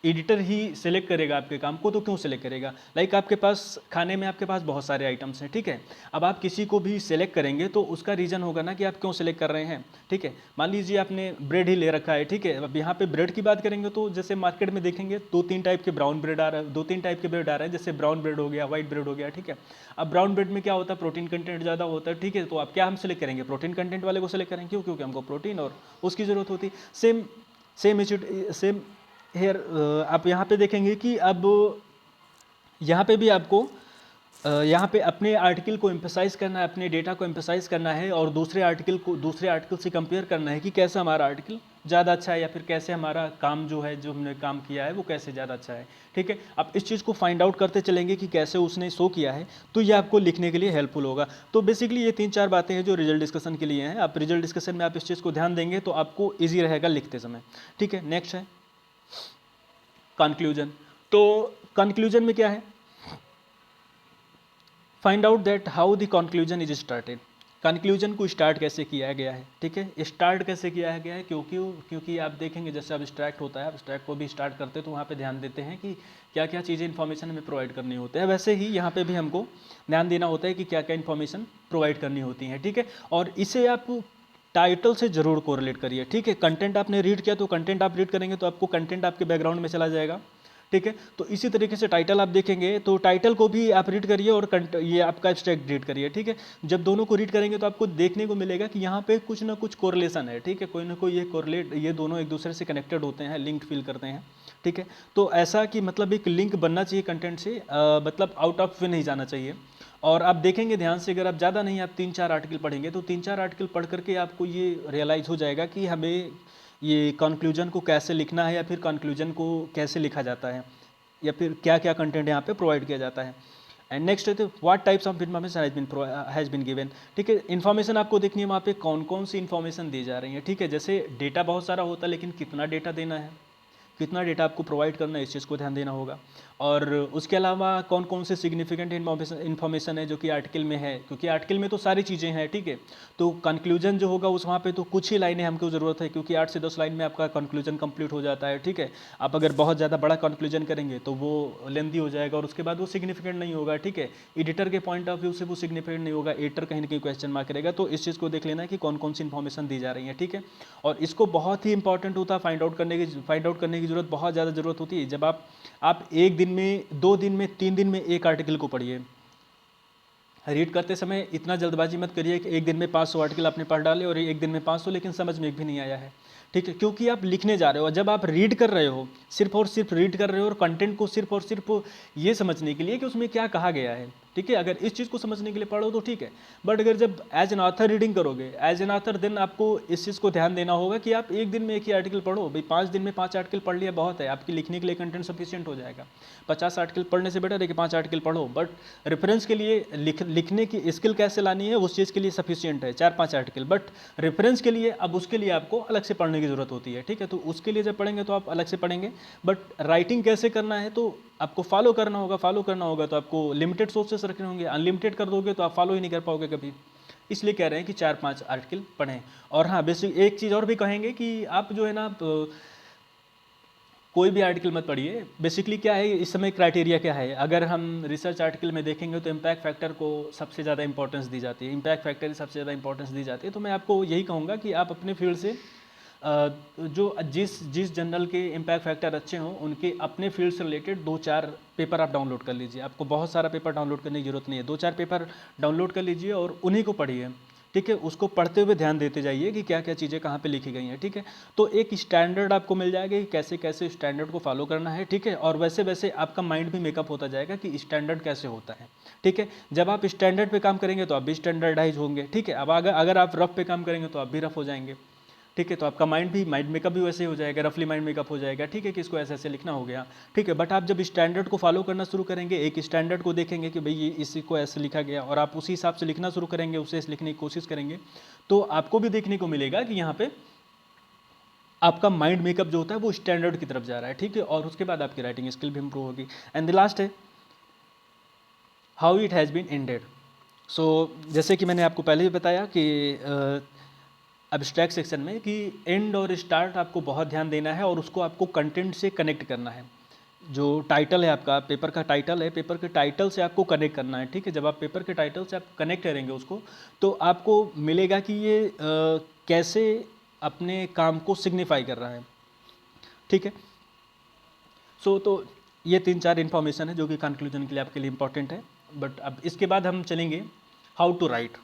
एडिटर ही सेलेक्ट करेगा आपके काम को, तो क्यों सेलेक्ट करेगा? आपके पास खाने में आपके पास बहुत सारे आइटम्स हैं। ठीक है, अब आप किसी को भी सेलेक्ट करेंगे तो उसका रीज़न होगा ना कि आप क्यों सेलेक्ट कर रहे हैं। ठीक है, मान लीजिए आपने ब्रेड ही ले रखा है। ठीक है, अब यहाँ पे ब्रेड की बात करेंगे तो जैसे मार्केट में देखेंगे 2-3 टाइप के ब्राउन ब्रेड आ रहा है, 2-3 टाइप के ब्रेड आ रहे हैं, जैसे ब्राउन ब्रेड हो गया, व्हाइट ब्रेड हो गया। ठीक है, अब ब्राउन ब्रेड में क्या होता है, प्रोटीन कंटेंट ज़्यादा होता है। ठीक है, तो आप क्या हम सेलेक्ट करेंगे, प्रोटीन कंटेंट वाले को सेलेक्ट करेंगे। क्यों? क्योंकि हमको प्रोटीन और उसकी ज़रूरत होती है। सेम हेयर आप यहाँ पे देखेंगे कि अब यहाँ पे भी आपको यहाँ पे अपने आर्टिकल को एम्फसाइज करना है, अपने डेटा को एम्फसाइज करना है, और दूसरे आर्टिकल से कंपेयर करना है कि कैसा हमारा आर्टिकल ज़्यादा अच्छा है, या फिर कैसे हमारा काम जो है, जो हमने काम किया है वो कैसे ज़्यादा अच्छा है। ठीक है, आप इस चीज़ को फाइंड आउट करते चलेंगे कि कैसे उसने शो किया है, तो ये आपको लिखने के लिए हेल्पफुल होगा। तो बेसिकली ये 3-4 बातें हैं जो रिजल्ट डिस्कशन के लिए हैं। आप रिजल्ट डिस्कशन में आप इस चीज़ को ध्यान देंगे तो आपको ईजी रहेगा लिखते समय। ठीक है, नेक्स्ट है कंक्लूजन। तो कंक्लूजन में क्या है, find out that how the conclusion is started. Conclusion को स्टार्ट कैसे किया गया है। ठीक है, स्टार्ट कैसे किया गया है, क्योंकि आप देखेंगे जैसे अब्स्ट्रैक्ट होता है, अब्स्ट्रैक्ट को भी स्टार्ट करते हैं तो वहाँ पे ध्यान देते हैं कि क्या क्या चीज़ें इन्फॉर्मेशन हमें प्रोवाइड करनी होती है। वैसे ही यहाँ पे भी हमको ध्यान देना होता है कि क्या क्या इन्फॉर्मेशन प्रोवाइड करनी होती है। ठीक है, और इसे आप टाइटल से जरूर कोरिलेट करिए। ठीक है, कंटेंट आपने रीड किया तो कंटेंट आप रीड करेंगे तो आपको कंटेंट आपके बैकग्राउंड में चला जाएगा। ठीक है, तो इसी तरीके से टाइटल आप देखेंगे तो टाइटल को भी आप रीड करिए और ये आपका एब्स्ट्रैक्ट रीड करिए। ठीक है, जब दोनों को रीड करेंगे तो आपको देखने को मिलेगा कि यहाँ पे कुछ ना कुछ कोरिलेशन है। ठीक है, कोई ना कोई ये दोनों एक दूसरे से कनेक्टेड होते हैं, लिंक फील करते हैं। ठीक है, तो ऐसा कि मतलब एक लिंक बनना चाहिए कंटेंट से, मतलब आउट ऑफ वे नहीं जाना चाहिए। और आप देखेंगे ध्यान से, अगर आप ज़्यादा नहीं, आप 3-4 आर्टिकल पढ़ेंगे तो 3-4 आर्टिकल पढ़ करके आपको ये रियलाइज़ हो जाएगा कि हमें ये कंक्लूजन को कैसे लिखना है, या फिर कंक्लूजन को कैसे लिखा जाता है, या फिर क्या क्या कंटेंट यहाँ पे प्रोवाइड किया जाता है। एंड नेक्स्ट है what types of information has been given. ठीक है, इन्फॉर्मेशन आपको देखनी है वहाँ पे कौन कौन सी इन्फॉर्मेशन दी जा रही है। ठीक है, जैसे डेटा बहुत सारा होता है, लेकिन कितना डेटा देना है, कितना डेटा आपको प्रोवाइड करना है, इस चीज़ को ध्यान देना होगा। और उसके अलावा कौन कौन से सिग्निफिकेंट इन्फॉर्मेशन है जो कि आर्टिकल में है, क्योंकि आर्टिकल में तो सारी चीज़ें हैं। ठीक है, तो कंक्लूजन जो होगा उस वहाँ पे तो कुछ ही लाइनें हमको ज़रूरत है, क्योंकि 8 से 10 लाइन में आपका कंक्लूजन कंप्लीट हो जाता है। ठीक है, आप अगर बहुत ज़्यादा बड़ा कंक्लूजन करेंगे तो वो लेंदी हो जाएगा और उसके बाद वो सिग्निफिकेंट नहीं होगा। ठीक है, एडिटर के पॉइंट ऑफ व्यू से वो सिग्निफिकेंट नहीं होगा, एडिटर कहीं ना कहीं क्वेश्चन मार्क करेगा। तो इस चीज़ को देख लेना है कि कौन कौन सी इन्फॉर्मेशन दी जा रही है। ठीक है, और इसको बहुत ही इंपॉर्टेंट होता है फाइंड आउट करने की ज़रूरत बहुत ज़्यादा ज़रूरत होती है। जब आप एक दिन में, 2 दिन में, 3 दिन में एक आर्टिकल को पढ़िए। रीड करते समय इतना जल्दबाजी मत करिए कि एक दिन में 500 आर्टिकल आपने पढ़ डाले और एक दिन में 500, लेकिन समझ में एक भी नहीं आया है। ठीक है, क्योंकि आप लिखने जा रहे हो। जब आप रीड कर रहे हो, सिर्फ और सिर्फ रीड कर रहे हो और कंटेंट को सिर्फ और सिर्फ ये समझने के लिए कि उसमें क्या कहा गया है। ठीक है, अगर इस चीज़ को समझने के लिए पढ़ो तो ठीक है, बट अगर जब एज एन ऑथर रीडिंग करोगे, एज एन ऑथर, देन आपको इस चीज़ को ध्यान देना होगा कि आप एक दिन में एक ही आर्टिकल पढ़ो। भाई 5 दिन में 5 आर्टिकल पढ़ लिया बहुत है, आपकी लिखने के लिए कंटेंट सफिशिएंट हो जाएगा। 50 आर्टिकल पढ़ने से बेटर है कि 5 आर्टिकल पढ़ो, बट रेफरेंस के लिए लिखने की स्किल कैसे लानी है उस चीज़ के लिए सफिशिएंट है 4-5 आर्टिकल, बट रेफरेंस के लिए अब उसके लिए आपको अलग से पढ़ने की ज़रूरत होती है। ठीक है, तो उसके लिए जब पढ़ेंगे तो आप अलग से पढ़ेंगे, बट राइटिंग कैसे करना है तो आपको फॉलो करना होगा तो आपको लिमिटेड सोर्सेस रखने होंगे। अनलिमिटेड कर दोगे तो आप फॉलो ही नहीं कर पाओगे कभी, इसलिए कह रहे हैं कि 4-5 आर्टिकल पढ़ें। और हाँ, बेसिक एक चीज़ और भी कहेंगे कि आप जो है ना कोई भी आर्टिकल मत पढ़िए। बेसिकली क्या है इस समय क्राइटेरिया क्या है, अगर हम रिसर्च आर्टिकल में देखेंगे तो इम्पैक्ट फैक्टर को सबसे ज़्यादा इंपॉर्टेंस दी जाती है, इम्पैक्ट फैक्टर की सबसे ज़्यादा इंपॉर्टेंस दी जाती है। तो मैं आपको यही कहूँगा कि आप अपने फील्ड से जो जिस जर्नल के इम्पैक्ट फैक्टर अच्छे हों उनके अपने फील्ड से रिलेटेड 2-4 पेपर आप डाउनलोड कर लीजिए। आपको बहुत सारा पेपर डाउनलोड करने की ज़रूरत नहीं है, 2-4 पेपर डाउनलोड कर लीजिए और उन्हीं को पढ़िए। ठीक है, उसको पढ़ते हुए ध्यान देते जाइए कि क्या क्या चीज़ें कहाँ पे लिखी गई हैं। ठीक है, तो एक स्टैंडर्ड आपको मिल जाएगा कि कैसे कैसे स्टैंडर्ड को फॉलो करना है। ठीक है, और वैसे वैसे आपका माइंड भी मेकअप होता जाएगा कि स्टैंडर्ड कैसे होता है। ठीक है, जब आप स्टैंडर्ड पे काम करेंगे तो आप भी स्टैंडर्डाइज होंगे। ठीक है, अब अगर आप रफ पे काम करेंगे तो आप भी रफ हो जाएंगे। ठीक है, तो आपका माइंड मेकअप भी वैसे ही हो जाएगा, रफली माइंड मेकअप हो जाएगा। ठीक है, कि इसको ऐसे ऐसे लिखना हो गया। ठीक है, बट आप जब स्टैंडर्ड को फॉलो करना शुरू करेंगे, एक स्टैंडर्ड को देखेंगे कि भाई ये इसी को ऐसे लिखा गया और आप उसी हिसाब से लिखना शुरू करेंगे, उसे लिखने की कोशिश करेंगे, तो आपको भी देखने को मिलेगा कि यहाँ पे आपका माइंड मेकअप जो होता है वो स्टैंडर्ड की तरफ जा रहा है। ठीक है, और उसके बाद आपकी राइटिंग स्किल भी इंप्रूव होगी। एंड द लास्ट है how it has been ended. So जैसे कि मैंने आपको पहले ही बताया कि एब्स्ट्रैक्ट सेक्शन में कि एंड और स्टार्ट आपको बहुत ध्यान देना है और उसको आपको कंटेंट से कनेक्ट करना है। जो टाइटल है आपका, पेपर का टाइटल है, पेपर के टाइटल से आपको कनेक्ट करना है। ठीक है, जब आप पेपर के टाइटल से आप कनेक्ट करेंगे उसको, तो आपको मिलेगा कि ये कैसे अपने काम को सिग्निफाई कर रहा है। ठीक है, सो तो ये 3-4 इन्फॉर्मेशन है जो कि कंक्लूजन के लिए आपके लिए इंपॉर्टेंट है। बट अब इसके बाद हम चलेंगे हाउ टू राइट।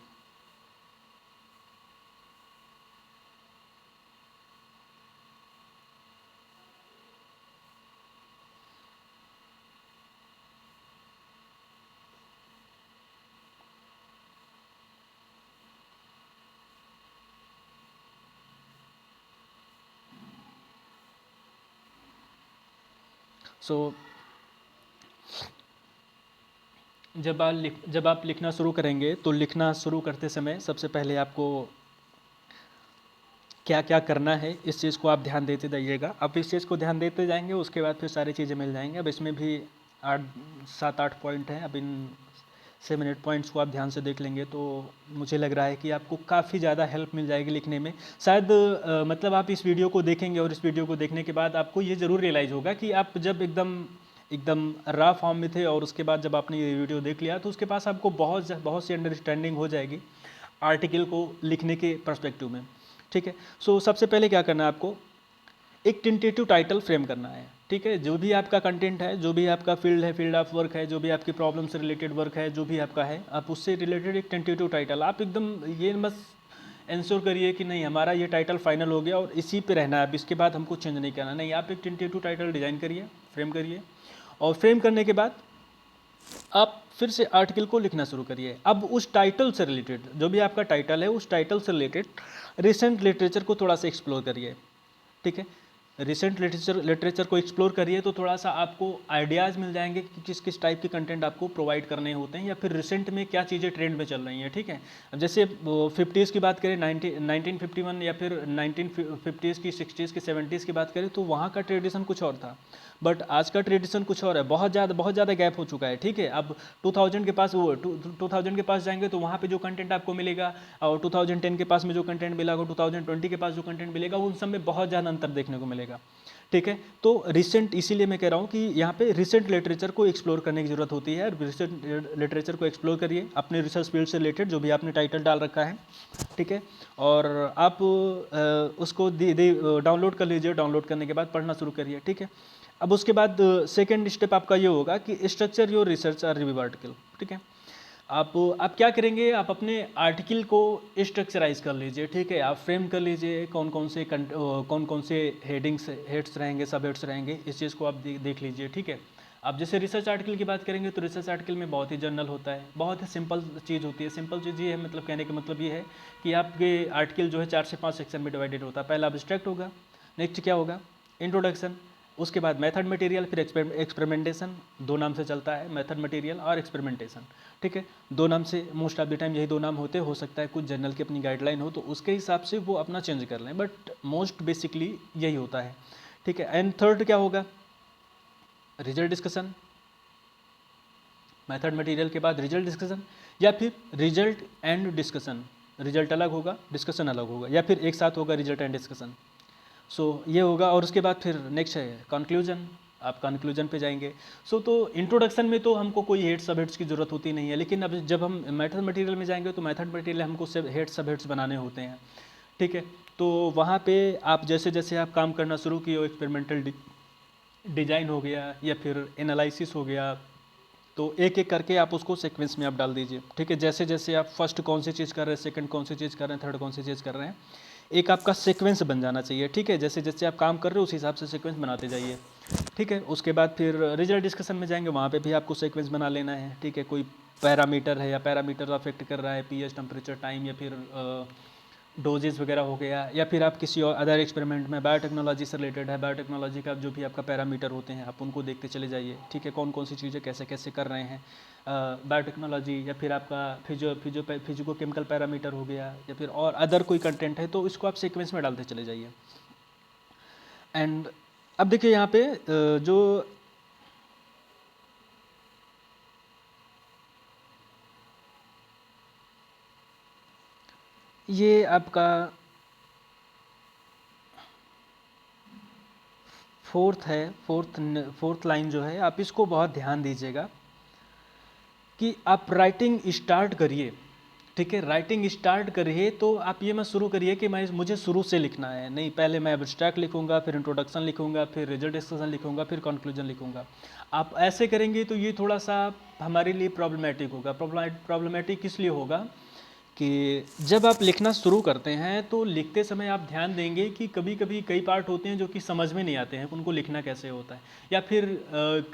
सो जब आप लिखना शुरू करेंगे तो लिखना शुरू करते समय सबसे पहले आपको क्या क्या करना है इस चीज़ को आप ध्यान देते जाइएगा। अब इस चीज़ को ध्यान देते जाएंगे, उसके बाद फिर सारी चीज़ें मिल जाएंगी। अब इसमें भी 7-8 पॉइंट हैं। अब इन 7-8 पॉइंट्स को आप ध्यान से देख लेंगे तो मुझे लग रहा है कि आपको काफ़ी ज़्यादा हेल्प मिल जाएगी लिखने में। शायद मतलब आप इस वीडियो को देखेंगे और इस वीडियो को देखने के बाद आपको ये ज़रूर रियलाइज़ होगा कि आप जब एकदम रा फॉर्म में थे और उसके बाद जब आपने ये वीडियो देख लिया तो उसके पास आपको बहुत सी अंडरस्टैंडिंग हो जाएगी आर्टिकल को लिखने के पर्सपेक्टिव में। ठीक है, सो सबसे पहले क्या करना है आपको, एक टेंटेटिव टाइटल फ्रेम करना है। ठीक है, जो भी आपका कंटेंट है, जो भी आपका फील्ड है, फील्ड ऑफ वर्क है, जो भी आपकी प्रॉब्लम से रिलेटेड वर्क है, जो भी आपका है, आप उससे रिलेटेड एक टेंटेटिव टाइटल, आप एकदम ये बस इंश्योर करिए कि नहीं हमारा ये टाइटल फाइनल हो गया और इसी पे रहना है, अब इसके बाद हमको चेंज नहीं करना। नहीं, आप एक टेंटेटिव टाइटल डिज़ाइन करिए, फ्रेम करिए, और फ्रेम करने के बाद आप फिर से आर्टिकल को लिखना शुरू करिए। अब उस टाइटल से रिलेटेड, जो भी आपका टाइटल है, उस टाइटल से रिलेटेड रिसेंट लिटरेचर को थोड़ा सा एक्सप्लोर करिए। ठीक है, रिसेंट लिटरेचर को एक्सप्लोर करिए तो थोड़ा सा आपको आइडियाज़ मिल जाएंगे कि किस किस टाइप के कंटेंट आपको प्रोवाइड करने होते हैं या फिर रिसेंट में क्या चीज़ें ट्रेंड में चल रही हैं, ठीक है। अब जैसे 50s की बात करें, 1951 या फिर 1950s की, 60s की, 70s की बात करें तो वहाँ का ट्रेडिशन कुछ और था, बट आज का ट्रेडिशन कुछ और है। बहुत ज़्यादा गैप हो चुका है, ठीक है। अब 2000 के पास, वो 2000 के पास जाएंगे तो वहाँ पे जो कंटेंट आपको मिलेगा और 2010 के पास में जो कंटेंट मिलेगा, 2020 के पास जो कंटेंट मिलेगा, उन सब में बहुत ज़्यादा अंतर देखने को मिलेगा, ठीक है। तो रिसेंट, इसीलिए मैं कह रहा हूँ कि यहाँ पे रिसेंट लिटरेचर को एक्सप्लोर करने की ज़रूरत होती है। रिसेंट लिटरेचर को एक्सप्लोर करिए अपने रिसर्च फील्ड से रिलेटेड, जो भी आपने टाइटल डाल रखा है, ठीक है। और आप उसको डाउनलोड कर लीजिए, डाउनलोड करने के बाद पढ़ना शुरू करिए, ठीक है। अब उसके बाद सेकेंड स्टेप आपका ये होगा कि स्ट्रक्चर योर रिसर्च और रिव्यू आर्टिकल, ठीक है। आप क्या करेंगे, आप अपने आर्टिकल को स्ट्रक्चराइज कर लीजिए, ठीक है। आप फ्रेम कर लीजिए कौन कौन से हेड्स रहेंगे, सब हेड्स रहेंगे, इस चीज़ को आप देख लीजिए, ठीक है। आप जैसे रिसर्च आर्टिकल की बात करेंगे तो रिसर्च आर्टिकल में बहुत ही जनरल होता है, बहुत ही सिंपल चीज़ होती है। सिंपल चीज़ ये है, मतलब कहने का मतलब ये है कि आपके आर्टिकल जो है 4 से 5 सेक्शन में डिवाइडेड होता है। पहला अब्स्ट्रैक्ट होगा, नेक्स्ट क्या होगा, इंट्रोडक्शन, उसके बाद मेथड मटेरियल, फिर एक्सपेरिमेंटेशन। दो नाम से चलता है, मेथड मटेरियल और एक्सपेरिमेंटेशन, ठीक है। दो नाम से मोस्ट ऑफ द टाइम यही दो नाम होते, हो सकता है कुछ जनरल की अपनी गाइडलाइन हो तो उसके हिसाब से वो अपना चेंज कर लें, बट मोस्ट बेसिकली यही होता है, ठीक है। एंड थर्ड क्या होगा, रिजल्ट डिस्कशन। मेथड मटेरियल के बाद रिजल्ट डिस्कशन, या फिर रिजल्ट एंड डिस्कशन। रिजल्ट अलग होगा, डिस्कशन अलग होगा, या फिर एक साथ होगा रिजल्ट एंड डिस्कशन। सो ये होगा। और उसके बाद फिर नेक्स्ट है कंक्लूजन, आप कंक्लूजन पे जाएंगे। तो इंट्रोडक्शन में तो हमको कोई हेड सब हेड्स की ज़रूरत होती नहीं है, लेकिन अब जब हम मेथड मटेरियल में जाएंगे तो मेथड मटेरियल हमको सब हेड्स बनाने होते हैं, ठीक है। तो वहाँ पे आप जैसे जैसे आप काम करना शुरू किए, एक्सपेरिमेंटल डिजाइन हो गया या फिर एनालिसिस हो गया, तो एक एक करके आप उसको सीक्वेंस में आप डाल दीजिए, ठीक है। जैसे जैसे आप फर्स्ट कौन सी चीज़ कर रहे हैं, सेकंड कौन सी चीज़ कर रहे हैं, थर्ड कौन सी चीज़ कर रहे हैं, एक आपका सीक्वेंस बन जाना चाहिए, ठीक है। जैसे जैसे आप काम कर रहे हो उस हिसाब से सीक्वेंस बनाते जाइए, ठीक है। उसके बाद फिर रिजल्ट डिस्कशन में जाएंगे, वहाँ पे भी आपको सीक्वेंस बना लेना है, ठीक है। कोई पैरामीटर है या पैरामीटर अफेक्ट कर रहा है, पीएच, टेम्परेचर, टाइम, या फिर डोजेज वगैरह हो गया, या फिर आप किसी और अदर एक्सपेरिमेंट में बायोटेक्नोलॉजी से रिलेटेड है, बायोटेक्नोलॉजी का जो भी आपका पैरामीटर होते हैं आप उनको देखते चले जाइए, ठीक है। कौन कौन सी चीज़ें कैसे कैसे कर रहे हैं बायोटेक्नोलॉजी, या फिर आपका फिजिको केमिकल पैरामीटर हो गया, या फिर और अदर कोई कंटेंट है, तो इसको आप सीक्वेंस में डालते चले जाइए। एंड अब देखिए यहाँ पे जो ये आपका फोर्थ है, फोर्थ लाइन जो है, आप इसको बहुत ध्यान दीजिएगा कि आप राइटिंग स्टार्ट करिए, ठीक है। राइटिंग स्टार्ट करिए तो आप ये मत शुरू करिए कि मुझे शुरू से लिखना है, नहीं, पहले मैं एब्स्ट्रैक्ट लिखूंगा, फिर इंट्रोडक्शन लिखूंगा, फिर रिजल्ट डिस्कशन लिखूंगा, फिर कंक्लूजन लिखूंगा। आप ऐसे करेंगे तो ये थोड़ा सा हमारे लिए प्रॉब्लमेटिक होगा। प्रॉब्लमेटिक किस लिए होगा कि जब आप लिखना शुरू करते हैं तो लिखते समय आप ध्यान देंगे कि कभी कभी कई पार्ट होते हैं जो कि समझ में नहीं आते हैं, उनको लिखना कैसे होता है। या फिर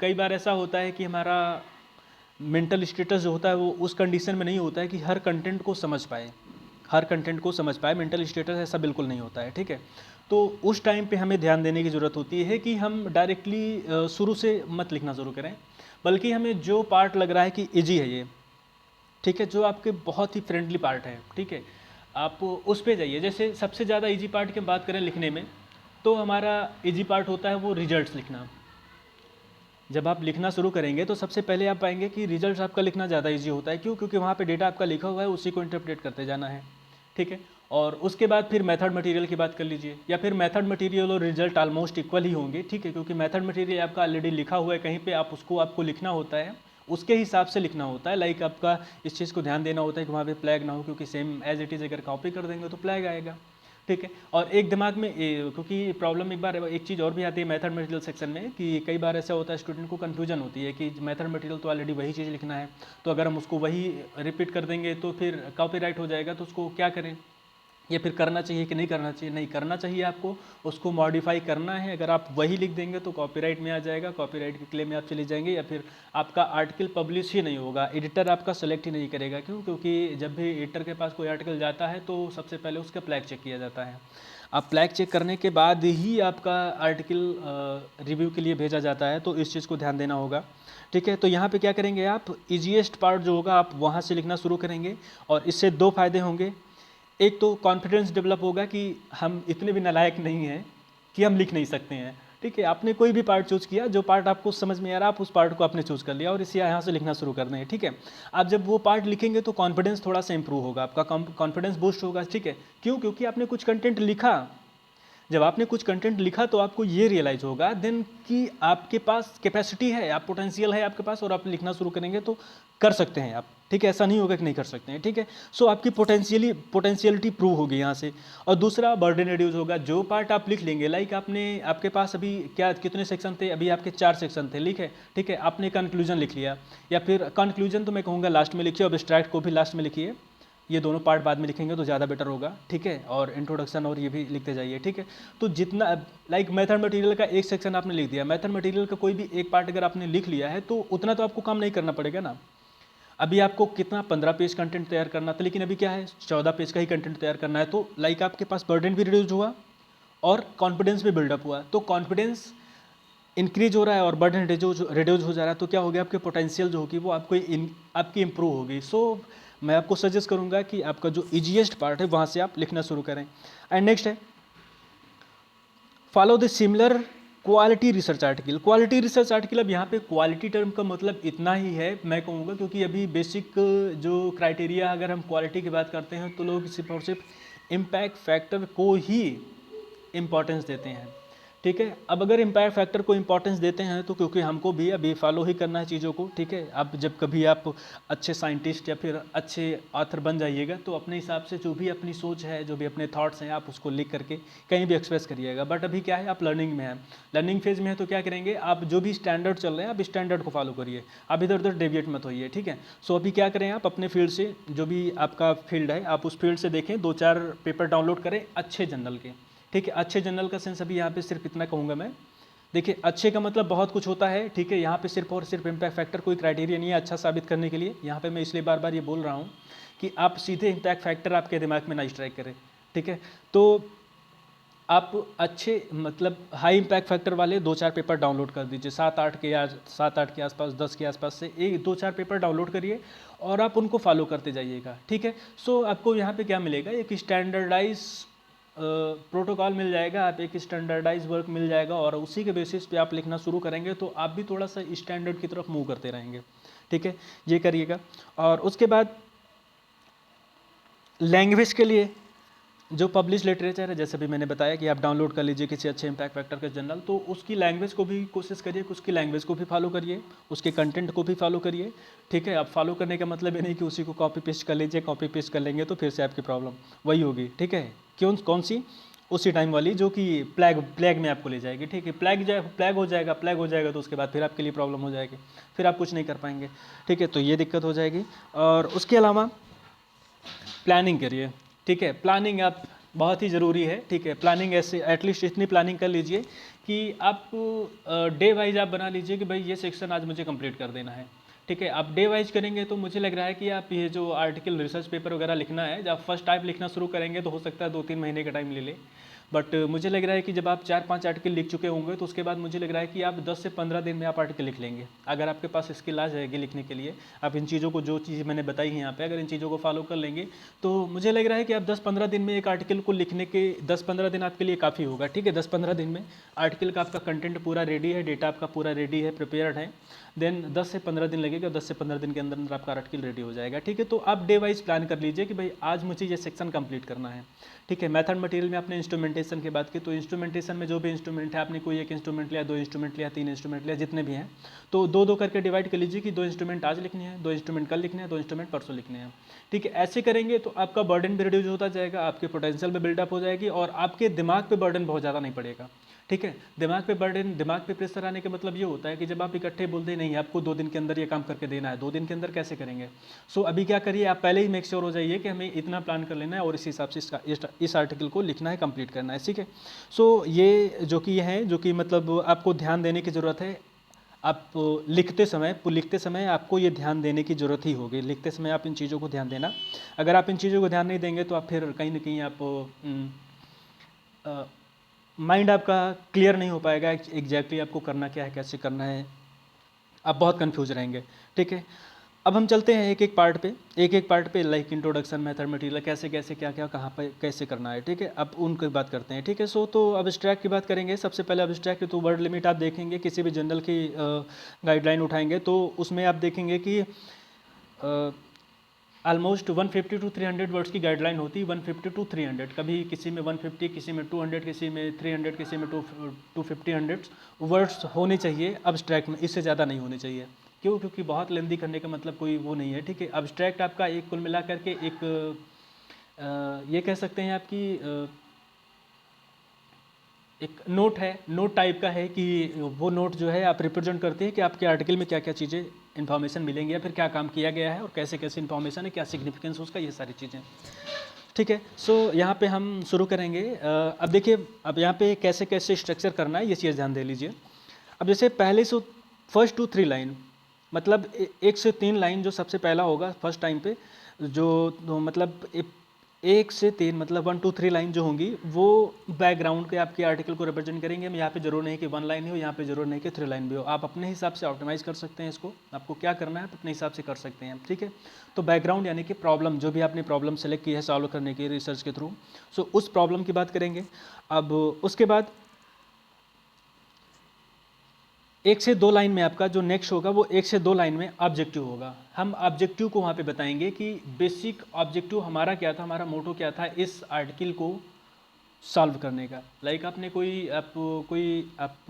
कई बार ऐसा होता है कि हमारा मेंटल स्टेटस जो होता है वो उस कंडीशन में नहीं होता है कि हर कंटेंट को समझ पाए, मेंटल स्टेटस ऐसा बिल्कुल नहीं होता है, ठीक है। तो उस टाइम पे हमें ध्यान देने की ज़रूरत होती है कि हम डायरेक्टली शुरू से मत लिखना शुरू करें, बल्कि हमें जो पार्ट लग रहा है कि इजी है ये, ठीक है, जो आपके बहुत ही फ्रेंडली पार्ट है, ठीक है, आप उस पे जाइए। जैसे सबसे ज़्यादा इजी पार्ट की बात करें लिखने में, तो हमारा इजी पार्ट होता है वो रिजल्ट्स लिखना। जब आप लिखना शुरू करेंगे तो सबसे पहले आप पाएंगे कि रिजल्ट्स आपका लिखना ज़्यादा इजी होता है। क्यों? क्योंकि वहाँ पे डेटा आपका लिखा हुआ है, उसी को इंटरप्रेट करते जाना है, ठीक है। और उसके बाद फिर मेथड मटेरियल की बात कर लीजिए, या फिर मेथड मटेरियल और रिजल्ट ऑलमोस्ट इक्वल ही होंगे, ठीक है, क्योंकि मेथड मटेरियल आपका ऑलरेडी लिखा हुआ है कहीं पे, आप उसको आपको लिखना होता है, उसके हिसाब से लिखना होता है। लाइक आपका इस चीज़ को ध्यान देना होता है कि वहाँ पे फ्लैग ना हो, क्योंकि सेम एज इट इज़ अगर कॉपी कर देंगे तो फ्लैग आएगा, ठीक है। और एक दिमाग में क्योंकि प्रॉब्लम एक बार एक चीज़ और भी आती है मेथड मटेरियल सेक्शन में, कि कई बार ऐसा होता है स्टूडेंट को कन्फ्यूजन होती है कि मेथड मटेरियल तो ऑलरेडी वही चीज़ लिखना है, तो अगर हम उसको वही रिपीट कर देंगे तो फिर कॉपीराइट हो जाएगा, तो उसको क्या करें। या फिर करना चाहिए कि नहीं करना चाहिए। नहीं करना चाहिए आपको, उसको मॉडिफाई करना है। अगर आप वही लिख देंगे तो कॉपीराइट में आ जाएगा, कॉपीराइट के क्लेम में आप चले जाएंगे, या फिर आपका आर्टिकल पब्लिश ही नहीं होगा, एडिटर आपका सेलेक्ट ही नहीं करेगा। क्यों? क्योंकि जब भी एडिटर के पास कोई आर्टिकल जाता है तो सबसे पहले उसका फ्लैग चेक किया जाता है। आप फ्लैग चेक करने के बाद ही आपका आर्टिकल रिव्यू के लिए भेजा जाता है, तो इस चीज़ को ध्यान देना होगा। ठीक है, तो यहाँ पे क्या करेंगे आप, ईजीएस्ट पार्ट जो होगा आप वहाँ से लिखना शुरू करेंगे, और इससे दो फायदे होंगे। एक तो कॉन्फिडेंस डेवलप होगा कि हम इतने भी नालायक नहीं हैं कि हम लिख नहीं सकते हैं। ठीक है, आपने कोई भी पार्ट चूज़ किया, जो पार्ट आपको समझ में आ रहा है आप उस पार्ट को आपने चूज़ कर लिया और इसे यहाँ से लिखना शुरू कर दें। ठीक है, आप जब वो पार्ट लिखेंगे तो कॉन्फिडेंस थोड़ा सा इंप्रूव होगा, आपका कॉन्फिडेंस बूस्ट होगा। ठीक है, क्यों? क्योंकि आपने कुछ कंटेंट लिखा। जब आपने कुछ कंटेंट लिखा तो आपको ये रियलाइज होगा देन कि आपके पास कैपेसिटी है, आप पोटेंशियल है आपके पास, और आप लिखना शुरू करेंगे तो कर सकते हैं आप। ठीक है, ऐसा नहीं होगा कि नहीं कर सकते हैं। ठीक है, सो आपकी पोटेंशियलिटी प्रूव होगी यहाँ से। और दूसरा, बर्डन रिड्यूस होगा। जो पार्ट आप लिख लेंगे, लाइक आपके पास अभी क्या कितने सेक्शन थे, अभी आपके 4 सेक्शन थे, लिखे। ठीक है, आपने कंक्लूजन लिख लिया, या फिर कंक्लूजन तो मैं कहूँगा लास्ट में लिखिए, और एब्स्ट्रैक्ट को भी लास्ट में लिखिए। ये दोनों पार्ट बाद में लिखेंगे तो ज़्यादा बेटर होगा। ठीक है, और इंट्रोडक्शन और ये भी लिखते जाइए। ठीक है, तो जितना लाइक मेथड मटेरियल का एक सेक्शन आपने लिख दिया, मेथड मटेरियल का कोई भी एक पार्ट अगर आपने लिख लिया है तो उतना तो आपको काम नहीं करना पड़ेगा ना। अभी आपको कितना 15 पेज कंटेंट तैयार करना था, लेकिन अभी क्या है 14 पेज का ही कंटेंट तैयार करना है। तो लाइक आपके पास बर्डन भी रिड्यूस हुआ और कॉन्फिडेंस भी बिल्डअप हुआ। तो कॉन्फिडेंस इंक्रीज हो रहा है और बर्डन रिड्यूस हो जा रहा है, तो क्या हो गया, आपके पोटेंशियल जो होगी वो आपकी इंप्रूव होगी। सो मैं आपको सजेस्ट करूंगा कि आपका जो ईजीएस्ट पार्ट है वहाँ से आप लिखना शुरू करें। एंड नेक्स्ट है, follow the similar quality research article. Quality research article, अब यहाँ पे क्वालिटी टर्म का मतलब इतना ही है मैं कहूँगा, क्योंकि अभी बेसिक जो क्राइटेरिया अगर हम क्वालिटी की बात करते हैं तो लोग सिर्फ और सिर्फ इम्पैक्ट फैक्टर को ही इम्पॉर्टेंस देते हैं। ठीक है, अब अगर इम्पैक्ट फैक्टर को इम्पॉर्टेंस देते हैं तो क्योंकि हमको भी अभी फॉलो ही करना है चीज़ों को। ठीक है, अब जब कभी आप अच्छे साइंटिस्ट या फिर अच्छे ऑथर बन जाइएगा तो अपने हिसाब से जो भी अपनी सोच है, जो भी अपने थॉट्स हैं, आप उसको लिख करके कहीं भी एक्सप्रेस करिएगा। बट अभी क्या है, आप लर्निंग में हैं, लर्निंग फेज में है, तो क्या करेंगे आप, जो भी स्टैंडर्ड चल रहे हैं आप स्टैंडर्ड को फॉलो करिए, आप इधर उधर डेविएट मत होइए। ठीक है, सो अभी क्या करें, आप अपने फील्ड से, जो भी आपका फील्ड है आप उस फील्ड से देखें, 2-4 पेपर डाउनलोड करें अच्छे जर्नल के। ठीक है, अच्छे जर्नल का सेंस अभी यहाँ पे सिर्फ इतना कहूँगा मैं। देखिए, अच्छे का मतलब बहुत कुछ होता है। ठीक है, यहाँ पे सिर्फ और सिर्फ इम्पैक्ट फैक्टर कोई क्राइटेरिया नहीं है अच्छा साबित करने के लिए। यहाँ पे मैं इसलिए बार बार ये बोल रहा हूँ कि आप सीधे इम्पैक्ट फैक्टर आपके दिमाग में ना स्ट्राइक करें। ठीक है, तो आप अच्छे मतलब हाई इम्पैक्ट फैक्टर वाले 2-4 पेपर डाउनलोड कर दीजिए, 7-8 के आसपास, 10 के आसपास से 1-2-4 पेपर डाउनलोड करिए और आप उनको फॉलो करते जाइएगा। ठीक है, सो आपको यहाँ पे क्या मिलेगा, एक स्टैंडर्डाइज प्रोटोकॉल मिल जाएगा, आप एक स्टैंडर्डाइज वर्क मिल जाएगा, और उसी के बेसिस पे आप लिखना शुरू करेंगे तो आप भी थोड़ा सा स्टैंडर्ड की तरफ मूव करते रहेंगे। ठीक है, ये करिएगा। और उसके बाद लैंग्वेज के लिए जो पब्लिश लिटरेचर है, जैसे भी मैंने बताया कि आप डाउनलोड कर लीजिए किसी अच्छे इम्पैक्ट फैक्टर का जर्नल, तो उसकी लैंग्वेज को भी कोशिश करिए कि उसकी लैंग्वेज को भी फॉलो करिए, उसके कंटेंट को भी फॉलो करिए। ठीक है, आप फॉलो करने का मतलब ये नहीं कि उसी को कॉपी पेस्ट कर लीजिए, कॉपी पेस्ट कर लेंगे तो फिर से आपकी प्रॉब्लम वही होगी। ठीक है, कौन सी, उसी टाइम वाली जो कि प्लैग में आपको ले जाएगी। ठीक है, प्लैग हो जाएगा तो उसके बाद फिर आपके लिए प्रॉब्लम हो जाएगी, फिर आप कुछ नहीं कर पाएंगे। ठीक है, तो ये दिक्कत हो जाएगी। और उसके अलावा प्लानिंग करिए। ठीक है, प्लानिंग आप बहुत ही ज़रूरी है। ठीक है, प्लानिंग ऐसे एटलीस्ट इतनी प्लानिंग कर लीजिए कि आप डे वाइज आप बना लीजिए कि भाई ये सेक्शन आज मुझे कंप्लीट कर देना है। ठीक है, आप डे वाइज करेंगे तो मुझे लग रहा है कि आप ये जो आर्टिकल रिसर्च पेपर वगैरह लिखना है, जब फर्स्ट टाइप लिखना शुरू करेंगे तो हो सकता है 2-3 महीने का टाइम ले ले। बट मुझे लग रहा है कि जब आप 4-5 आर्टिकल लिख चुके होंगे तो उसके बाद मुझे लग रहा है कि आप 10 से 15 दिन में आप आर्टिकल लिख लेंगे, अगर आपके पास स्किल आ जाएगी लिखने के लिए। आप इन चीज़ों को, जो चीज़ मैंने बताई है यहाँ पे, अगर इन चीज़ों को फॉलो कर लेंगे तो मुझे लग रहा है कि आप 10-15 दिन में एक आर्टिकल को लिखने के 10-15 दिन आपके लिए काफ़ी होगा। ठीक है, 10-15 दिन में आर्टिकल का आपका कंटेंट पूरा रेडी है, डेटा आपका पूरा रेडी है, प्रिपेयर्ड है, देन 10 से 15 दिन लगेगा, 10 से 15 दिन के अंदर अंदर आपका आर्टिकल रेडी हो जाएगा। ठीक है, तो आप डे वाइज प्लान कर लीजिए कि भाई आज मुझे ये सेक्शन कंप्लीट करना है। ठीक है, मेथड मटेरियल में आपने इंस्ट्रूमेंटेशन इंस्ट्रूमेंटेशन की बात की तो इंस्ट्रूमेंटेशन में जो भी इंस्ट्रूमेंट है, आपने कोई एक इंस्ट्रूमेंट लिया, 2 इंस्ट्रूमेंट लिया, 3 इंस्ट्रूमेंट लिया, जितने भी हैं, तो 2-2 करके डिवाइड कर लीजिए कि 2 इंस्ट्रूमेंट आज लिखने हैं, 2 इंस्ट्रूमेंट कल लिखने हैं, 2 इंस्ट्रूमेंट परसों लिखने हैं। ठीक है, ऐसे करेंगे तो आपका बर्डन भी रिड्यूस होता जाएगा, आपके पोटेंशियल भी बिल्डअप हो जाएगी और आपके दिमाग पे बर्डन बहुत ज़्यादा नहीं पड़ेगा। ठीक है, दिमाग पे बर्डन, दिमाग पे प्रेशर आने का मतलब ये होता है कि जब आप इकट्ठे बोलते नहीं आपको 2 दिन के अंदर ये काम करके देना है, 2 दिन के अंदर कैसे करेंगे। सो अभी क्या करिए, आप पहले ही मेक श्योर हो जाइए कि हमें इतना प्लान कर लेना है और इस हिसाब से इस आर्टिकल को लिखना है, कंप्लीट करना है। ठीक है, सो ये जो कि है, जो कि मतलब आपको ध्यान देने की ज़रूरत है। आप लिखते समय आपको ये ध्यान देने की ज़रूरत ही होगी, लिखते समय आप इन चीज़ों को ध्यान देना। अगर आप इन चीज़ों को ध्यान नहीं देंगे तो आप फिर कहीं ना कहीं आप माइंड आपका क्लियर नहीं हो पाएगा एग्जैक्टली आपको करना क्या है, कैसे करना है, आप बहुत कंफ्यूज रहेंगे। ठीक है, अब हम चलते हैं एक एक पार्ट पे लाइक इंट्रोडक्शन, मेथड, मटेरियल, कैसे कैसे क्या क्या कहाँ पे कैसे करना है। ठीक है, अब उनकी बात करते हैं। ठीक है, सो तो अब्स्ट्रैक्ट की बात करेंगे। सबसे पहले अब्स्ट्रैक्ट तो वर्ड लिमिट आप देखेंगे, किसी भी जनरल की गाइडलाइन उठाएंगे तो उसमें आप देखेंगे कि ऑलमोस्ट 150 टू 300 वर्ड्स की गाइडलाइन होती है। 150 टू 300, कभी किसी में 150, किसी में 200, किसी में 300, किसी में 250 वर्ड्स होने चाहिए अब्स्ट्रैक्ट में, इससे ज़्यादा नहीं होने चाहिए। क्यों? क्योंकि बहुत लेंदी करने का मतलब कोई वो नहीं है। ठीक है, अब्स्ट्रैक्ट आपका एक कुल मिला करके एक ये कह सकते हैं आपकी एक नोट है, नोट टाइप का है कि वो नोट जो है आप रिप्रेजेंट करते हैं कि आपके आर्टिकल में क्या क्या चीज़ें इन्फॉर्मेशन मिलेंगी या फिर क्या काम किया गया है और कैसे कैसे इन्फॉर्मेशन है, क्या सिग्निफिकेंस उसका, ये सारी चीज़ें। ठीक है, सो यहाँ पे हम शुरू करेंगे। अब देखिए, अब यहाँ पे कैसे कैसे स्ट्रक्चर करना है ये चीज़ ध्यान दे लीजिए। अब जैसे पहले से फर्स्ट टू 3 लाइन, मतलब 1 से 3 लाइन जो सबसे पहला होगा फर्स्ट टाइम पे, जो मतलब 1 से 3 मतलब 1 2 3 लाइन जो होंगी वो बैकग्राउंड के आपके आर्टिकल को रिप्रेजेंट करेंगे। हम यहाँ पे जरूर नहीं कि 1 लाइन ही हो, यहाँ पे जरूर नहीं कि 3 लाइन भी हो, आप अपने हिसाब से ऑप्टिमाइज़ कर सकते हैं इसको, आपको क्या करना है आप अपने हिसाब से कर सकते हैं। ठीक है, तो बैकग्राउंड यानी कि प्रॉब्लम, जो भी आपने प्रॉब्लम सेलेक्ट की है सॉल्व करने की रिसर्च के थ्रू, सो उस प्रॉब्लम की बात करेंगे। अब उसके बाद 1 से 2 लाइन में आपका जो नेक्स्ट होगा वो 1 से 2 लाइन में ऑब्जेक्टिव होगा। हम ऑब्जेक्टिव को वहाँ पे बताएंगे कि बेसिक ऑब्जेक्टिव हमारा क्या था, हमारा मोटो क्या था इस आर्टिकल को सॉल्व करने का। लाइक आपने आप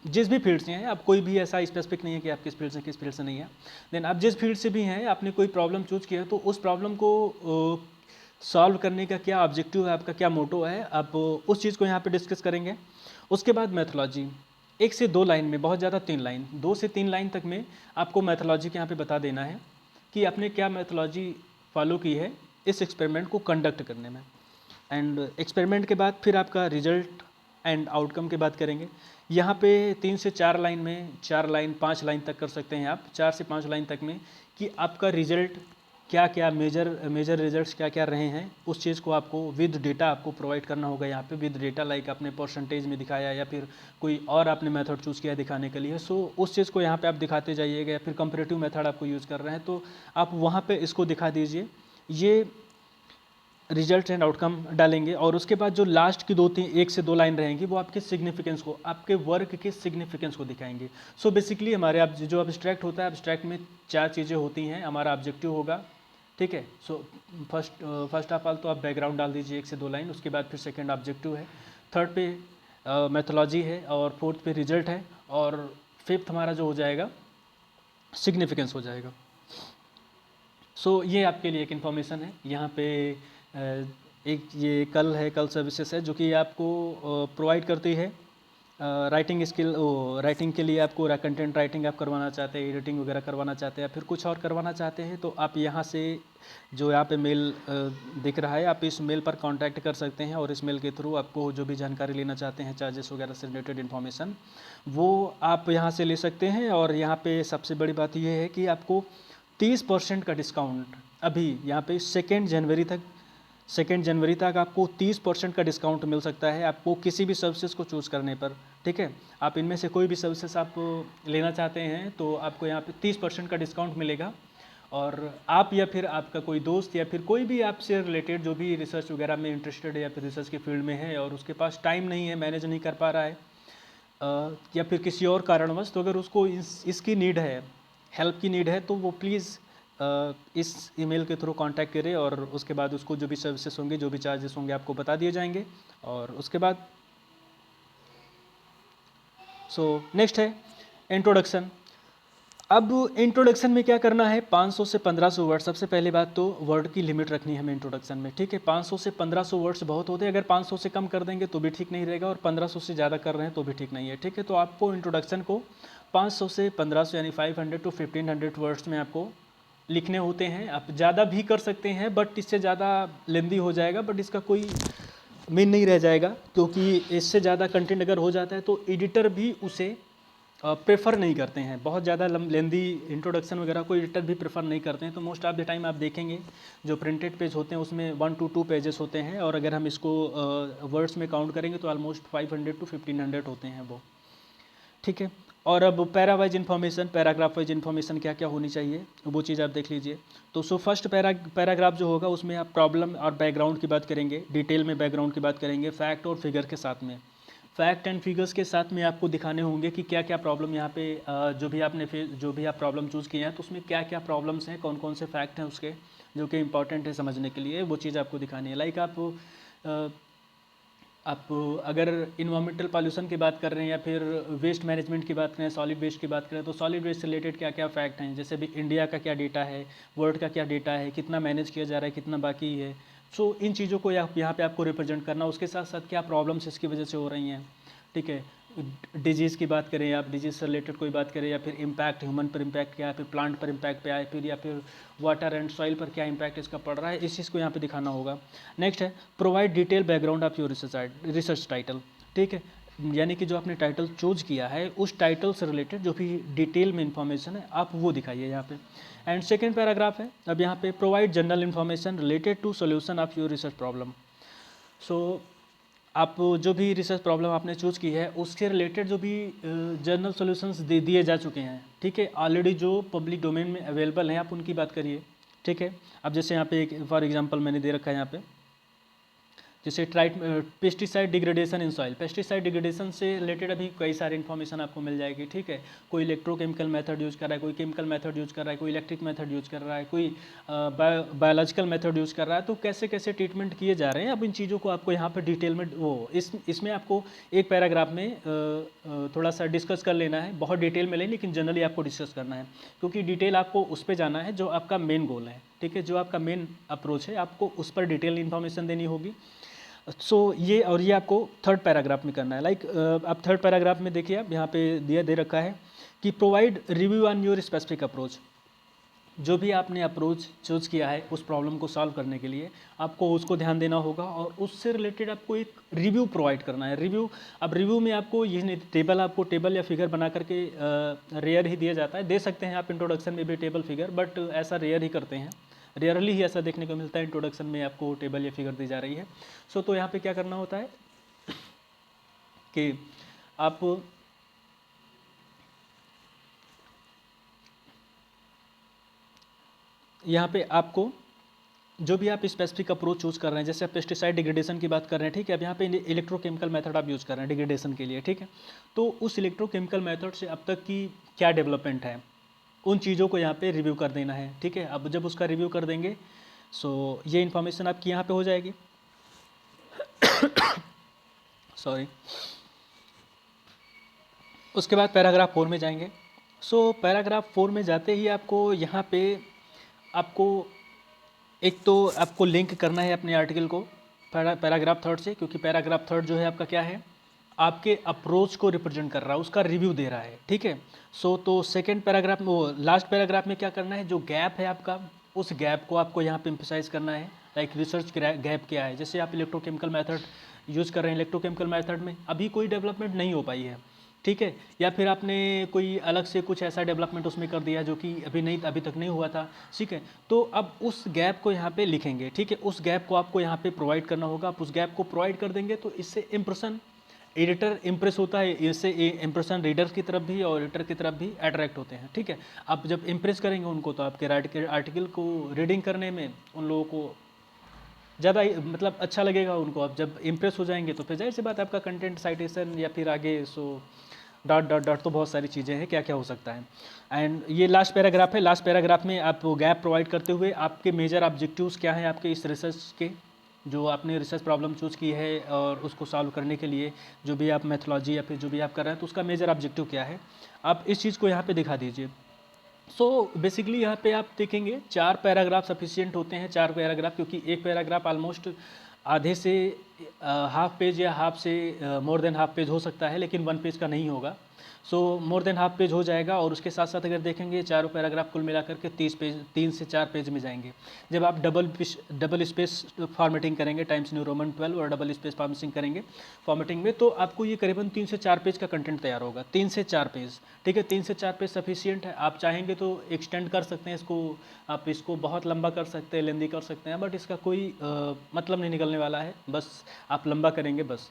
जिस भी फील्ड से हैं, आप कोई भी ऐसा स्पेसिफिक नहीं है कि आप किस फील्ड से किस फील्ड से नहीं है, देन आप जिस फील्ड से भी हैं, आपने कोई प्रॉब्लम चूज किया तो उस प्रॉब्लम को सॉल्व करने का क्या ऑब्जेक्टिव है, आपका क्या मोटो है, आप उस चीज़ को यहाँ पे डिस्कस करेंगे। उसके बाद मैथोलॉजी, 1 से 2 लाइन में, बहुत ज़्यादा 3 लाइन, 2 से 3 लाइन तक में आपको मैथोलॉजी के यहाँ पे बता देना है कि आपने क्या मैथोलॉजी फॉलो की है इस एक्सपेरिमेंट को कंडक्ट करने में। एंड एक्सपेरिमेंट के बाद फिर आपका रिजल्ट एंड आउटकम की बात करेंगे। यहाँ पे 3 से 4 लाइन में, 4 लाइन 5 लाइन तक कर सकते हैं आप, 4 से 5 लाइन तक में कि आपका रिजल्ट क्या क्या मेजर रिजल्ट्स क्या क्या रहे हैं, उस चीज़ को आपको विद डेटा आपको प्रोवाइड करना होगा। यहाँ पे विद डेटा लाइक आपने परसेंटेज में दिखाया या फिर कोई और आपने मेथड चूज़ किया दिखाने के लिए, सो उस चीज़ को यहाँ पे आप दिखाते जाइएगा। या फिर कंपैरेटिव मेथड आपको यूज़ कर रहे हैं तो आप वहाँ पे इसको दिखा दीजिए, ये रिजल्ट एंड आउटकम डालेंगे। और उसके बाद जो लास्ट की 1 से 2 लाइन रहेंगी वो आपके सिग्निफिकेंस को, आपके वर्क के सिग्निफिकेंस को दिखाएंगे। सो बेसिकली हमारे आप जो अब्स्ट्रैक्ट होता है, अब्स्ट्रैक्ट में 4 चीज़ें होती हैं। हमारा ऑब्जेक्टिव होगा, ठीक है। सो फर्स्ट ऑफ ऑल तो आप बैकग्राउंड डाल दीजिए 1 से 2 लाइन, उसके बाद फिर सेकेंड ऑब्जेक्टिव है, थर्ड पे मैथोलॉजी है, और फोर्थ पे रिजल्ट है, और फिफ्थ हमारा जो हो जाएगा सिग्निफिकेंस हो जाएगा। सो ये आपके लिए एक इन्फॉर्मेशन है। यहाँ पे एक ये कल सर्विसेज है जो कि आपको प्रोवाइड करती है राइटिंग स्किल, राइटिंग के लिए आपको कंटेंट राइटिंग आप करवाना चाहते हैं, एडिटिंग वगैरह करवाना चाहते हैं, या फिर कुछ और करवाना चाहते हैं, तो आप यहाँ से जो यहाँ पे मेल दिख रहा है, आप इस मेल पर कांटेक्ट कर सकते हैं और इस मेल के थ्रू आपको जो भी जानकारी लेना चाहते हैं, चार्जेस वगैरह से रिलेटेड इन्फॉर्मेशन, वो आप यहाँ से ले सकते हैं। और यहाँ पे सबसे बड़ी बात ये है कि आपको 30% का डिस्काउंट अभी यहाँ पे 2 जनवरी तक आपको 30% का डिस्काउंट मिल सकता है आपको किसी भी सर्विसेज को चूज़ करने पर। ठीक है, आप इनमें से कोई भी सर्विसेज आप लेना चाहते हैं तो आपको यहाँ पे 30% का डिस्काउंट मिलेगा। और आप या फिर आपका कोई दोस्त या फिर कोई भी आपसे रिलेटेड जो भी रिसर्च वगैरह में इंटरेस्टेड है या फिर रिसर्च के फील्ड में है और उसके पास टाइम नहीं है, मैनेज नहीं कर पा रहा है, या फिर किसी और कारणवश, तो अगर उसको इसकी नीड है, हेल्प की नीड है, तो वो प्लीज़ इस ईमेल के थ्रू कांटेक्ट करें और उसके बाद उसको जो भी सर्विसेज होंगे, जो भी चार्जेस होंगे आपको बता दिए जाएंगे। और उसके बाद नेक्स्ट है इंट्रोडक्शन। अब इंट्रोडक्शन में क्या करना है, 500 से 1500 वर्ड। सबसे पहली बात तो वर्ड की लिमिट रखनी है हमें इंट्रोडक्शन में, ठीक है। 500 से 1500 वर्ड्स बहुत होते हैं, अगर 500 से कम कर देंगे तो भी ठीक नहीं रहेगा और 1500 से ज़्यादा कर रहे हैं तो भी ठीक नहीं है, ठीक है। तो आपको इंट्रोडक्शन को 500 से 1500 यानी 500 टू 1500 वर्ड्स में आपको लिखने होते हैं। आप ज़्यादा भी कर सकते हैं बट इससे ज़्यादा लेंदी हो जाएगा, बट इसका कोई मीन नहीं रह जाएगा, क्योंकि इससे ज़्यादा कंटेंट अगर हो जाता है तो एडिटर भी उसे प्रेफर नहीं करते हैं। बहुत ज़्यादा लेंदी इंट्रोडक्शन वगैरह को एडिटर भी प्रेफर नहीं करते हैं। तो मोस्ट ऑफ द टाइम आप देखेंगे जो प्रिंटेड पेज होते हैं उसमें 1 to 2 पेजेस होते हैं, और अगर हम इसको वर्ड्स में काउंट करेंगे तो ऑलमोस्ट 500 to 1500 होते हैं वो, ठीक है। और अब para wise information, paragraph wise information क्या क्या होनी चाहिए वो चीज़ आप देख लीजिए। तो फर्स्ट पैराग्राफ जो होगा उसमें आप प्रॉब्लम और बैकग्राउंड की बात करेंगे, डिटेल में बैकग्राउंड की बात करेंगे, फैक्ट और फिगर के साथ में। फैक्ट एंड फिगर्स के साथ में आपको दिखाने होंगे कि क्या क्या प्रॉब्लम यहाँ पे जो भी आप प्रॉब्लम चूज़ किए हैं तो उसमें क्या क्या प्रॉब्लम्स हैं, कौन कौन से फैक्ट हैं उसके जो कि इंपॉर्टेंट है समझने के लिए, वो चीज़ आपको दिखानी है। लाइक आप अगर इन्वायरमेंटल पॉल्यूशन की बात कर रहे हैं या फिर वेस्ट मैनेजमेंट की बात करें, सॉलिड वेस्ट की बात करें, तो सॉलिड वेस्ट से रिलेटेड क्या क्या फैक्ट हैं, जैसे भी इंडिया का क्या डेटा है, वर्ल्ड का क्या डेटा है, कितना मैनेज किया जा रहा है, कितना बाकी है। इन चीज़ों को यहाँ पे आपको रिप्रेजेंट करना, उसके साथ साथ क्या प्रॉब्लम्स इसकी वजह से हो रही हैं, ठीक है। डिजीज़ की बात करें, आप डिजीज़ से रिलेटेड कोई बात करें, या फिर इम्पैक्ट ह्यूमन पर इम्पैक्ट क्या है, फिर प्लांट पर इम्पैक्ट क्या है, या फिर वाटर एंड सॉइल पर क्या इम्पैक्ट इसका पड़ रहा है, इस चीज़ को यहाँ पे दिखाना होगा। नेक्स्ट है provide detail background of your research title, ठीक है। यानी कि जो आपने टाइटल चूज किया है उस टाइटल से रिलेटेड जो भी डिटेल में इंफॉर्मेशन है आप वो दिखाइए यहाँ पे। एंड सेकेंड पैराग्राफ है अब यहाँ पे provide general information related to solution of your research problem. आप जो भी रिसर्च प्रॉब्लम आपने चूज़ की है उसके रिलेटेड जो भी जनरल सॉल्यूशंस दिए जा चुके हैं, ठीक है, ऑलरेडी जो पब्लिक डोमेन में अवेलेबल हैं आप उनकी बात करिए, ठीक है। अब जैसे यहाँ पे एक फॉर एग्जांपल मैंने दे रखा है यहाँ पे, जैसे pesticide degradation in soil. Pesticide degradation से रिलेटेड अभी कई सारी इन्फॉर्मेशन आपको मिल जाएगी, ठीक है। कोई इलेक्ट्रोकेमिकल मेथड यूज़ कर रहा है, कोई केमिकल मेथड यूज़ कर रहा है, कोई इलेक्ट्रिक मेथड यूज़ कर रहा है, कोई बायोलॉजिकल मेथड यूज़ कर रहा है, तो कैसे कैसे ट्रीटमेंट किए जा रहे हैं। अब इन चीज़ों को आपको यहाँ पर डिटेल में इसमें आपको एक पैराग्राफ में थोड़ा सा डिस्कस कर लेना है, बहुत डिटेल में नहीं लेकिन जनरली आपको डिस्कस करना है, क्योंकि डिटेल आपको उस पर जाना है जो आपका मेन गोल है, ठीक है। जो आपका मेन अप्रोच है आपको उस पर डिटेल इन्फॉर्मेशन देनी होगी। ये आपको थर्ड पैराग्राफ में करना है। लाइक आप थर्ड पैराग्राफ में देखिए, आप यहाँ पे दे रखा है कि provide review on your specific approach. जो भी आपने अप्रोच चूज़ किया है उस प्रॉब्लम को सॉल्व करने के लिए आपको उसको ध्यान देना होगा और उससे रिलेटेड आपको एक रिव्यू प्रोवाइड करना है। अब रिव्यू में आपको ये नहीं आपको टेबल या फिगर बना करके रेयर ही दिया जाता है, दे सकते हैं आप इंट्रोडक्शन में भी टेबल फिगर, बट ऐसा रेयर ही करते हैं, रेयरली ही ऐसा देखने को मिलता है इंट्रोडक्शन में आपको टेबल या फिगर दी जा रही है। तो यहाँ पे क्या करना होता है कि आप यहाँ पे आपको जो भी आप स्पेसिफिक अप्रोच चूज कर रहे हैं, जैसे आप पेस्टिसाइड डिग्रेडेशन की बात कर रहे हैं, ठीक है। अब यहाँ पे इलेक्ट्रोकेमिकल मेथड आप यूज़ कर रहे हैं डिग्रेडेशन के लिए, ठीक है। तो उस इलेक्ट्रोकेमिकल मेथड से अब तक की क्या डेवलपमेंट है उन चीज़ों को यहाँ पे रिव्यू कर देना है, ठीक है। अब जब उसका रिव्यू कर देंगे ये इन्फॉर्मेशन आपकी यहाँ पे हो जाएगी। सॉरी। उसके बाद पैराग्राफ 4 में जाएंगे। पैराग्राफ 4 में जाते ही आपको यहाँ पे एक तो आपको लिंक करना है अपने आर्टिकल को पैराग्राफ 3 से, क्योंकि पैराग्राफ 3 जो है आपका क्या है, आपके अप्रोच को रिप्रेजेंट कर रहा है, उसका रिव्यू दे रहा है, ठीक है। तो सेकंड पैराग्राफ में लास्ट पैराग्राफ में क्या करना है, जो गैप है आपका उस गैप को आपको यहाँ पे एम्फसाइज करना है। लाइक रिसर्च गैप क्या है, जैसे आप इलेक्ट्रोकेमिकल मेथड यूज़ कर रहे हैं, इलेक्ट्रोकेमिकल मेथड में अभी कोई डेवलपमेंट नहीं हो पाई है, ठीक है, या फिर आपने कोई अलग से कुछ ऐसा डेवलपमेंट उसमें कर दिया जो कि अभी तक नहीं हुआ था, ठीक है। तो अब उस गैप को यहाँ पे लिखेंगे, ठीक है, उस गैप को आपको यहाँ पे प्रोवाइड करना होगा। आप उस गैप को प्रोवाइड कर देंगे तो इससे इम्प्रेशन एडिटर इम्प्रेस होता है, इससे इम्प्रेशन रीडर की तरफ भी और एडिटर की तरफ भी अट्रैक्ट होते हैं, ठीक है। आप जब इम्प्रेस करेंगे उनको तो आपके आर्टिकल को रीडिंग करने में उन लोगों को ज़्यादा मतलब अच्छा लगेगा उनको। आप जब इम्प्रेस हो जाएंगे तो फिर जाहिर सी बात आपका कंटेंट साइटेशन या फिर आगे डॉट डॉट डॉट, तो बहुत सारी चीज़ें हैं, क्या क्या हो सकता है। एंड ये लास्ट पैराग्राफ है। लास्ट पैराग्राफ में आप गैप प्रोवाइड करते हुए आपके मेजर ऑब्जेक्टिव्स क्या हैं आपके इस रिसर्च के, जो आपने रिसर्च प्रॉब्लम चूज़ की है और उसको सॉल्व करने के लिए जो भी आप मेथोलॉजी या फिर जो भी आप कर रहे हैं तो उसका मेजर ऑब्जेक्टिव क्या है, आप इस चीज़ को यहाँ पे दिखा दीजिए। सो बेसिकली यहाँ पे आप देखेंगे 4 पैराग्राफ सफिशिएंट होते हैं, 4 पैराग्राफ, क्योंकि एक पैराग्राफ ऑलमोस्ट आधे से हाफ पेज या हाफ से मोर देन हाफ पेज हो सकता है, लेकिन 1 पेज का नहीं होगा। सो मोर देन हाफ पेज हो जाएगा। और उसके साथ साथ अगर देखेंगे चारों पैराग्राफ कुल मिलाकर के 30 पेज, 3 से 4 पेज में जाएंगे। जब आप डबल स्पेस फॉर्मेटिंग करेंगे, टाइम्स न्यू रोमन 12 और डबल स्पेस फॉर्मेटिंग में, तो आपको ये करीबन 3 से 4 पेज का कंटेंट तैयार होगा। 3 से 4 पेज, ठीक है, 3 से 4 पेज सफिशियंट है। आप चाहेंगे तो एक्सटेंड कर सकते हैं इसको, आप इसको बहुत लंबा कर सकते हैं, लेंदी कर सकते हैं, बट इसका कोई मतलब नहीं निकलने वाला है, बस आप लंबा करेंगे बस।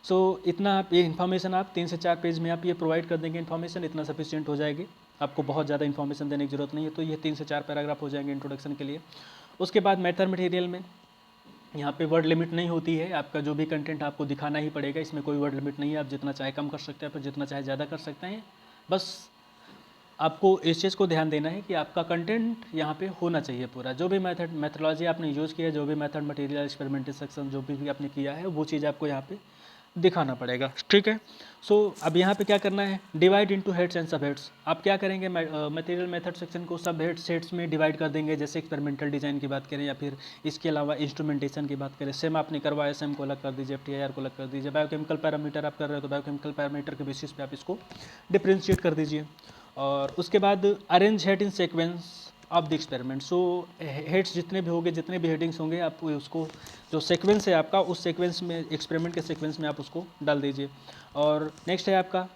सो इतना आप ये इन्फॉर्मेशन आप 3 से 4 पेज में आप ये प्रोवाइड कर देंगे, इन्फॉर्मेशन इतना सफिशिएंट हो जाएगी, आपको बहुत ज़्यादा इन्फॉर्मेशन देने की ज़रूरत नहीं है। तो ये 3 से 4 पैराग्राफ हो जाएंगे इंट्रोडक्शन के लिए। उसके बाद मैथड मटेरियल में यहाँ पे वर्ड लिमिट नहीं होती है, आपका जो भी कंटेंट आपको दिखाना ही पड़ेगा, इसमें कोई वर्ड लिमिट नहीं है, आप जितना चाहे कम कर सकते हैं, फिर जितना चाहे ज़्यादा कर सकते हैं। बस आपको इस चीज़ को ध्यान देना है कि आपका कंटेंट यहाँ पे होना चाहिए पूरा, जो भी मेथडोलॉजी आपने यूज़ किया है, जो भी मेथड मटेरियल एक्सपेरिमेंटल सेक्शन जो भी आपने किया है, वो चीज़ आपको यहाँ पे दिखाना पड़ेगा, ठीक है। सो अब यहाँ पे क्या करना है, divide into heads and sub heads. आप क्या करेंगे, मटेरियल मेथड सेक्शन को सब हेड सेट्स में डिवाइड कर देंगे। जैसे एक्सपेरिमेंटल डिज़ाइन की बात करें या फिर इसके अलावा इंस्ट्रूमेंटेशन की बात करें, सेम आपने करवाया, सेम को अलग कर दीजिए, FTIR को अलग कर दीजिए। बायोकेमिकल पैरामीटर आप कर रहे हो तो बायोकेमिकल पैरामीटर के बेसिस पे आप इसको डिफ्रेंशिएट कर दीजिए। और उसके बाद arrange head in sequence of the experiment. So heads जितने भी होंगे, जितने भी हेडिंग्स होंगे, आप उसको जो सीक्वेंस है आपका, उस सीक्वेंस में, एक्सपेरिमेंट के सीक्वेंस में आप उसको डाल दीजिए। और नेक्स्ट है आपका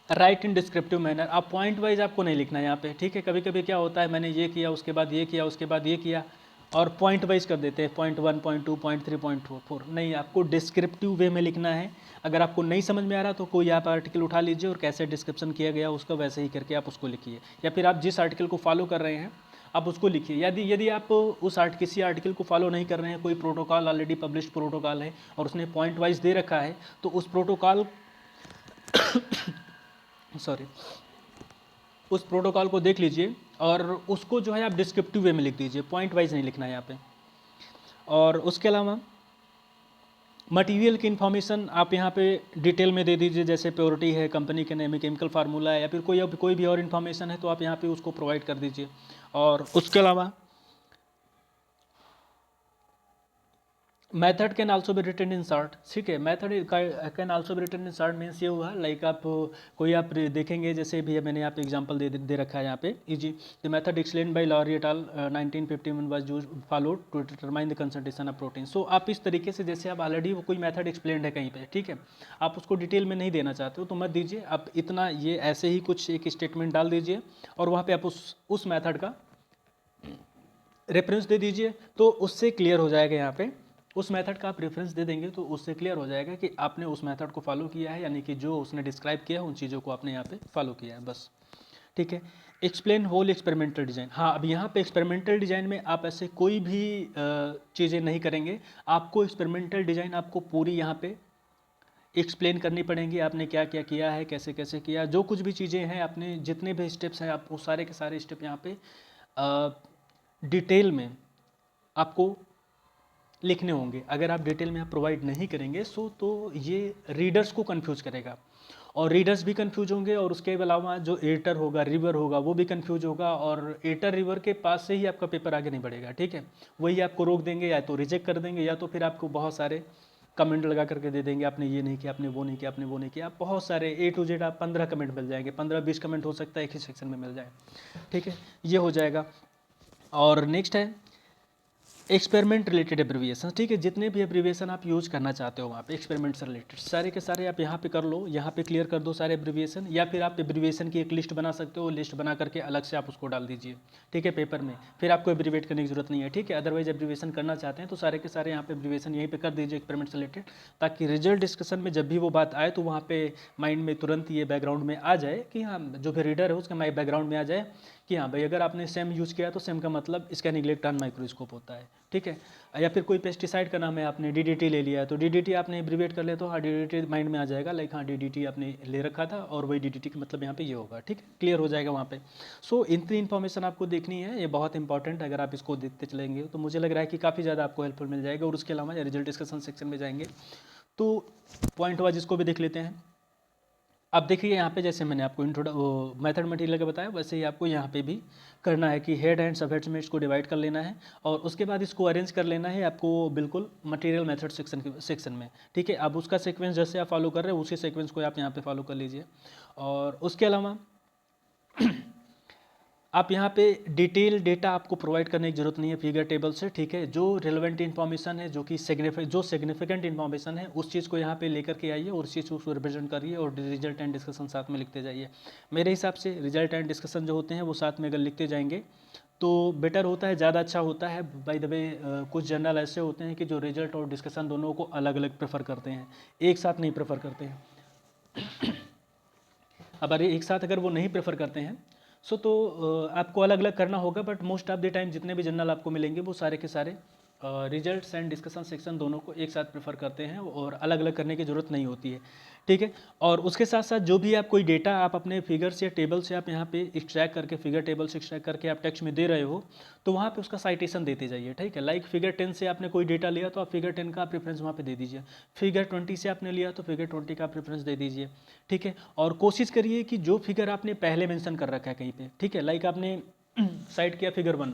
राइट इन डिस्क्रिप्टिव मैनर। आप पॉइंट वाइज आपको नहीं लिखना है यहाँ पे, ठीक है। कभी कभी क्या होता है, मैंने ये किया, उसके बाद ये किया, उसके बाद ये किया, और पॉइंट वाइज कर देते हैं, पॉइंट 1, पॉइंट 2, पॉइंट 3, पॉइंट 4। नहीं, आपको डिस्क्रिप्टिव वे में लिखना है। अगर आपको नहीं समझ में आ रहा तो कोई आप आर्टिकल उठा लीजिए और कैसे डिस्क्रिप्शन किया गया उसका वैसे ही करके आप उसको लिखिए, या फिर आप जिस आर्टिकल को फॉलो कर रहे हैं आप उसको लिखिए। यदि आप उस किसी आर्टिकल को फॉलो नहीं कर रहे हैं, कोई प्रोटोकॉल ऑलरेडी पब्लिश्ड प्रोटोकॉल है और उसने पॉइंट वाइज दे रखा है, तो उस प्रोटोकॉल सॉरी उस प्रोटोकॉल को देख लीजिए और उसको जो है आप डिस्क्रिप्टिव वे में लिख दीजिए, पॉइंट वाइज नहीं लिखना है यहाँ पे। और उसके अलावा मटेरियल की इन्फॉर्मेशन आप यहाँ पे डिटेल में दे दीजिए, जैसे प्योरिटी है, कंपनी के नेम, केमिकल फार्मूला है, या फिर कोई भी और इन्फॉर्मेशन है तो आप यहाँ पे उसको प्रोवाइड कर दीजिए। और उसके अलावा method can also be written in short, ठीक है। Method can also be written in short means ये हुआ, लाइक आप कोई आप देखेंगे, जैसे भी मैंने यहाँ पे एग्जांपल दे रखा है यहाँ पे, is the method explain by Lowry et al 1951 was use followed to determine the concentration of protein. So आप इस तरीके से, जैसे आप ऑलरेडी वो कोई मेथड एक्सप्लेन है कहीं पे, ठीक है, आप उसको डिटेल में नहीं देना चाहते हो तो मत दीजिए, आप इतना ये ऐसे ही कुछ एक स्टेटमेंट डाल दीजिए और वहाँ पे आप उस मेथड का रेफरेंस दे दीजिए, तो उससे क्लियर हो जाएगा। यहाँ पे उस मेथड का आप रेफरेंस दे देंगे तो उससे क्लियर हो जाएगा कि आपने उस मेथड को फॉलो किया है, यानी कि जो उसने डिस्क्राइब किया है उन चीज़ों को आपने यहाँ पे फॉलो किया है, बस, ठीक है। Explain whole experimental design. हाँ, अब यहाँ पे एक्सपेरिमेंटल डिज़ाइन में आप ऐसे कोई भी चीज़ें नहीं करेंगे, आपको एक्सपेरिमेंटल डिज़ाइन आपको पूरी यहाँ पे एक्सप्लेन करनी पड़ेंगी, आपने क्या क्या किया है, कैसे कैसे किया, जो कुछ भी चीज़ें हैं, आपने जितने भी स्टेप्स हैं, आप वो सारे के सारे स्टेप यहाँ पे डिटेल में आपको लिखने होंगे। अगर आप डिटेल में आप प्रोवाइड नहीं करेंगे तो ये रीडर्स को कंफ्यूज करेगा, और रीडर्स भी कंफ्यूज होंगे, और उसके अलावा जो एडिटर होगा, रिव्यूअर होगा, वो भी कंफ्यूज होगा, और एडिटर रिव्यूअर के पास से ही आपका पेपर आगे नहीं बढ़ेगा, ठीक है। वही आपको रोक देंगे, या तो रिजेक्ट कर देंगे, या तो फिर आपको बहुत सारे कमेंट लगा करके दे देंगे, आपने ये नहीं किया, आपने वो नहीं किया, आपने वो नहीं किया। आप बहुत सारे A to Z आप 15 कमेंट मिल जाएंगे, 15-20 कमेंट हो सकता है एक ही सेक्शन में मिल जाए, ठीक है, ये हो जाएगा। और नेक्स्ट है एक्सपेरिमेंट रिलेटेड एब्रीविएशन, ठीक है। जितने भी एब्रीविएशन आप यूज करना चाहते हो वहाँ पे एक्सपेरिमेंट से रिलेटेड सारे के सारे आप यहाँ पे कर लो, यहाँ पे क्लियर कर दो सारे एब्रीविएशन, या फिर आप एब्रीविएशन की एक लिस्ट बना सकते हो, लिस्ट बना करके अलग से आप उसको डाल दीजिए, ठीक है, पेपर में, फिर आपको एब्रीवेट करने की जरूरत नहीं है, ठीक है। अदरवाइज एब्रीविएशन करना चाहते हैं तो सारे के सारे यहाँ पे एब्रीविएशन यहीं पर कर दीजिए एक्सपेरिमेंट से रिलेटेड, ताकि रिजल्ट डिस्कशन में जब भी वो बात आए तो वहाँ पे माइंड में तुरंत ये बैकग्राउंड में आ जाए कि हाँ, जो भी रीडर है उसका माइंड बैकग्राउंड में आ जाए कि हाँ भाई अगर आपने सेम यूज़ किया तो सेम का मतलब स्कैनिंग इलेक्ट्रॉन माइक्रोस्कोप होता है, ठीक है। या फिर कोई पेस्टिसाइड का नाम है, आपने डीडीटी ले लिया तो डीडीटी आपने एब्रीविएट कर लिया तो हाँ डीडीटी माइंड में आ जाएगा, लाइक हाँ डीडीटी आपने ले रखा था और वही डीडीटी का मतलब यहाँ पे ये होगा, ठीक है, क्लियर हो जाएगा वहाँ पे। सो इतनी इन्फॉर्मेशन आपको देखनी है, ये बहुत इंपॉर्टेंट है। अगर आप इसको देखते चलेंगे तो मुझे लग रहा है कि काफ़ी ज़्यादा आपको हेल्पफुल मिल जाएगा। और उसके अलावा रिजल्ट डिस्कशन सेक्शन में जाएंगे तो पॉइंट वाइज इसको भी देख लेते हैं। अब देखिए यहाँ पे जैसे मैंने आपको मेथड मटेरियल का बताया, वैसे ही आपको यहाँ पे भी करना है कि हेड एंड सब हेड्स में इसको डिवाइड कर लेना है और उसके बाद इसको अरेंज कर लेना है आपको बिल्कुल मटेरियल मेथड सेक्शन में, ठीक है। अब उसका सीक्वेंस जैसे आप फॉलो कर रहे हैं उसी सीक्वेंस को आप यहाँ पे फॉलो कर लीजिए। और उसके अलावा आप यहाँ पे डिटेल डेटा आपको प्रोवाइड करने की जरूरत नहीं है फिगर टेबल से, ठीक है। जो रिलेवेंट इन्फॉर्मेशन है, जो कि सिग्निफिकेंट इन्फॉर्मेशन है, उस चीज़ को यहाँ पे लेकर के आइए और उस चीज़ को रिप्रेजेंट करिए और रिजल्ट एंड डिस्कशन साथ में लिखते जाइए। मेरे हिसाब से रिजल्ट एंड डिस्कशन जो होते हैं वो साथ में अगर लिखते जाएंगे तो बेटर होता है, ज़्यादा अच्छा होता है। बाय द वे कुछ जर्नल ऐसे होते हैं कि जो रिजल्ट और डिस्कशन दोनों को अलग अलग प्रेफर करते हैं, एक साथ नहीं प्रेफर करते हैं। अब अरे एक साथ अगर वो नहीं प्रेफर करते हैं सो तो आपको अलग अलग करना होगा, but most of the time जितने भी जर्नल आपको मिलेंगे वो सारे के सारे रिजल्ट्स एंड डिस्कशन सेक्शन दोनों को एक साथ प्रेफर करते हैं और अलग अलग करने की ज़रूरत नहीं होती है, ठीक है। और उसके साथ साथ जो भी आप कोई डेटा आप अपने फिगर्स या टेबल से आप यहाँ पे एक्सट्रैक्ट करके, फिगर टेबल से एक्सट्रैक्ट करके आप टेक्स्ट में दे रहे हो तो वहाँ पे उसका साइटेशन देते जाइए, ठीक है। लाइक फिगर 10 से आपने कोई डेटा लिया तो आप फिगर 10 का प्रेफरेंस वहाँ पे दे दीजिए, फिगर 20 से आपने लिया तो फिगर 20 का प्रेफरेंस दे दीजिए, ठीक है। और कोशिश करिए कि जो फिगर आपने पहले मेंशन कर रखा है कहीं पे, ठीक है, लाइक आपने साइड किया फिगर 1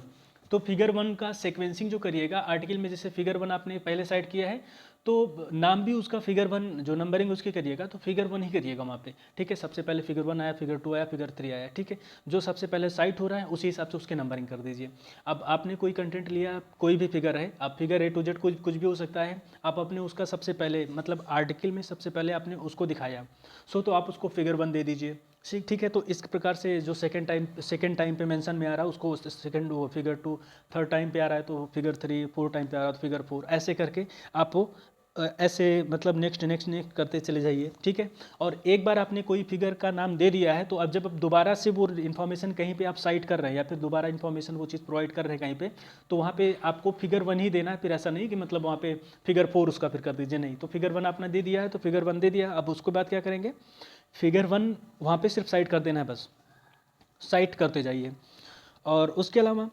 तो फिगर 1 का सीक्वेंसिंग जो करिएगा आर्टिकल में, जैसे फिगर 1 आपने पहले साइड किया है तो नाम भी उसका फिगर 1 जो नंबरिंग उसकी करिएगा तो फिगर 1 ही करिएगा वहाँ पे, ठीक है। सबसे पहले फिगर 1 आया, फिगर 2 आया, फिगर 3 आया, ठीक है। जो सबसे पहले साइट हो रहा है उसी हिसाब से उसके नंबरिंग कर दीजिए। अब आपने कोई कंटेंट लिया, कोई भी फिगर है, आप फिगर A to Z कुछ भी हो सकता है, आप अपने उसका सबसे पहले मतलब आर्टिकल में सबसे पहले आपने उसको दिखाया सो तो आप उसको फिगर 1 दे दीजिए, ठीक है। तो इस प्रकार से जो सेकंड टाइम पे मेंशन में आ रहा है उसको सेकंड वो फिगर 2, थर्ड टाइम पे आ रहा है तो फिगर 3, फोर्थ टाइम पे आ रहा है तो फिगर 4, ऐसे करके आप वो ऐसे मतलब नेक्स्ट करते चले जाइए, ठीक है। और एक बार आपने कोई फिगर का नाम दे दिया है तो अब जब आप दोबारा से वो इन्फॉर्मेशन कहीं पे आप साइट कर रहे हैं या फिर दोबारा इन्फॉर्मेशन वो चीज़ प्रोवाइड कर रहे हैं कहीं पे, तो वहाँ पे आपको फिगर 1 ही देना है। फिर ऐसा नहीं कि मतलब वहाँ पे फिगर 4 उसका फिर कर दीजिए, नहीं। तो फिगर 1 आपने दे दिया है तो फिगर 1 दे दिया। अब उसके बाद क्या करेंगे, फिगर 1 वहाँ पे सिर्फ साइट कर देना है, बस साइट करते जाइए। और उसके अलावा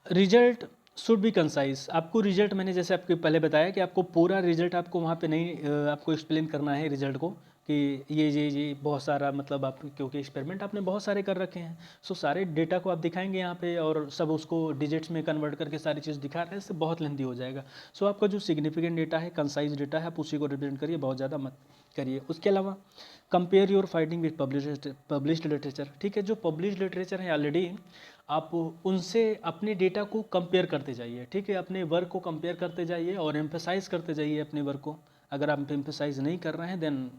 रिजल्ट शुड बी कंसाइज। आपको रिजल्ट मैंने जैसे आपको पहले बताया कि आपको पूरा रिजल्ट आपको वहाँ पे नहीं आपको एक्सप्लेन करना है रिजल्ट को कि ये बहुत सारा मतलब आप, क्योंकि एक्सपेरिमेंट आपने बहुत सारे कर रखे हैं सो सारे डेटा को आप दिखाएंगे यहाँ पे और सब उसको डिजिट्स में कन्वर्ट करके सारी चीज़ दिखा रहे हैं, इससे बहुत लेंथी हो जाएगा। सो आपका जो सिग्निफिकेंट डेटा है, कंसाइज डेटा है, आप उसी को रिप्रेजेंट करिए, बहुत ज़्यादा मत करिए। उसके अलावा compare your finding with published literature, ठीक है। जो पब्लिश्ड लिटरेचर है ऑलरेडी, आप उनसे अपने डेटा को कंपेयर करते जाइए, ठीक है। अपने वर्क को कंपेयर करते जाइए और एम्फेसाइज करते जाइए अपने वर्क को। अगर आप एम्फेसाइज नहीं कर रहे हैं देन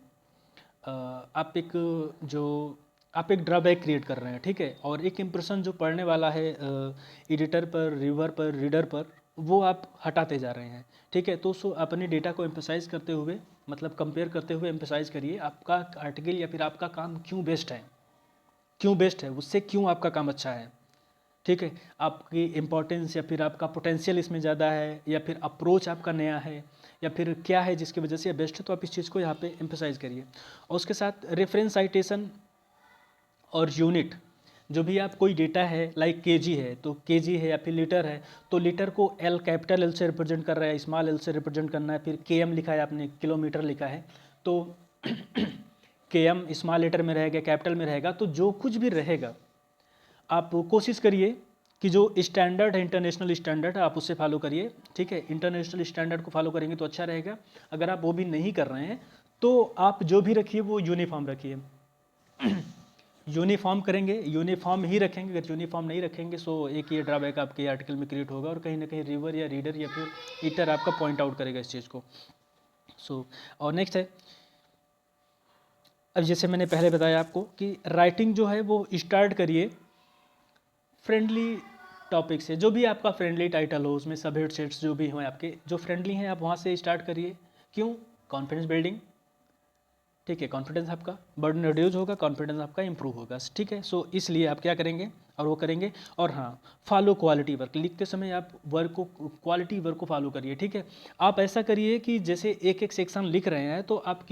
आप एक ड्रॉबैक क्रिएट कर रहे हैं, ठीक है। और एक इम्प्रेशन जो पढ़ने वाला है एडिटर पर, रिव्यूअर पर, रीडर पर, वो आप हटाते जा रहे हैं, ठीक है। तो अपने डेटा को एम्फेसाइज करते हुए मतलब कंपेयर करते हुए एम्फेसाइज करिए आपका आर्टिकल या फिर आपका काम क्यों बेस्ट है, उससे क्यों आपका काम अच्छा है, ठीक है। आपकी इम्पोर्टेंस या फिर आपका पोटेंशियल इसमें ज़्यादा है या फिर अप्रोच आपका नया है या फिर क्या है जिसकी वजह से ये बेस्ट है, तो आप इस चीज़ को यहाँ पे एम्फेसाइज करिए। और उसके साथ रेफरेंस साइटेशन और यूनिट, जो भी आप कोई डेटा है लाइक केजी है तो केजी है या फिर लीटर है तो लीटर को एल, कैपिटल एल से रिप्रेजेंट कर रहा है, स्मॉल एल से रिप्रेजेंट करना है। फिर केएम लिखा है आपने, किलोमीटर लिखा है तो केएम स्मॉल लेटर में रहेगा, कैपिटल में रहेगा, तो जो कुछ भी रहेगा आप कोशिश करिए कि जो स्टैंडर्ड है, इंटरनेशनल स्टैंडर्ड है, आप उससे फॉलो करिए, ठीक है। इंटरनेशनल स्टैंडर्ड को फॉलो करेंगे तो अच्छा रहेगा। अगर आप वो भी नहीं कर रहे हैं तो आप जो भी रखिए वो यूनिफॉर्म रखिए। यूनिफॉर्म करेंगे, यूनिफॉर्म ही रखेंगे। अगर यूनिफॉर्म नहीं रखेंगे सो एक ये ड्रॉबैक आपके आर्टिकल में क्रिएट होगा और कहीं ना कहीं रिवर या रीडर या फिर ईटर आपका पॉइंट आउट करेगा इस चीज़ को। और नेक्स्ट है, अब जैसे मैंने पहले बताया आपको कि राइटिंग जो है वो स्टार्ट करिए फ्रेंडली टॉपिक से। जो भी आपका फ्रेंडली टाइटल हो, उसमें सब हेड सेट्स जो भी हों आपके जो फ्रेंडली हैं, आप वहाँ से स्टार्ट करिए। क्यों? कॉन्फिडेंस बिल्डिंग, ठीक है, कॉन्फिडेंस आपका बर्डन रिड्यूस होगा, कॉन्फिडेंस आपका इंप्रूव होगा, ठीक है। सो इसलिए आप क्या करेंगे और वो करेंगे। और हाँ, फॉलो क्वालिटी वर्क, लिखते समय आप वर्क को, क्वालिटी वर्क को फॉलो करिए, ठीक है। आप ऐसा करिए कि जैसे एक एक सेक्शन लिख रहे हैं तो आप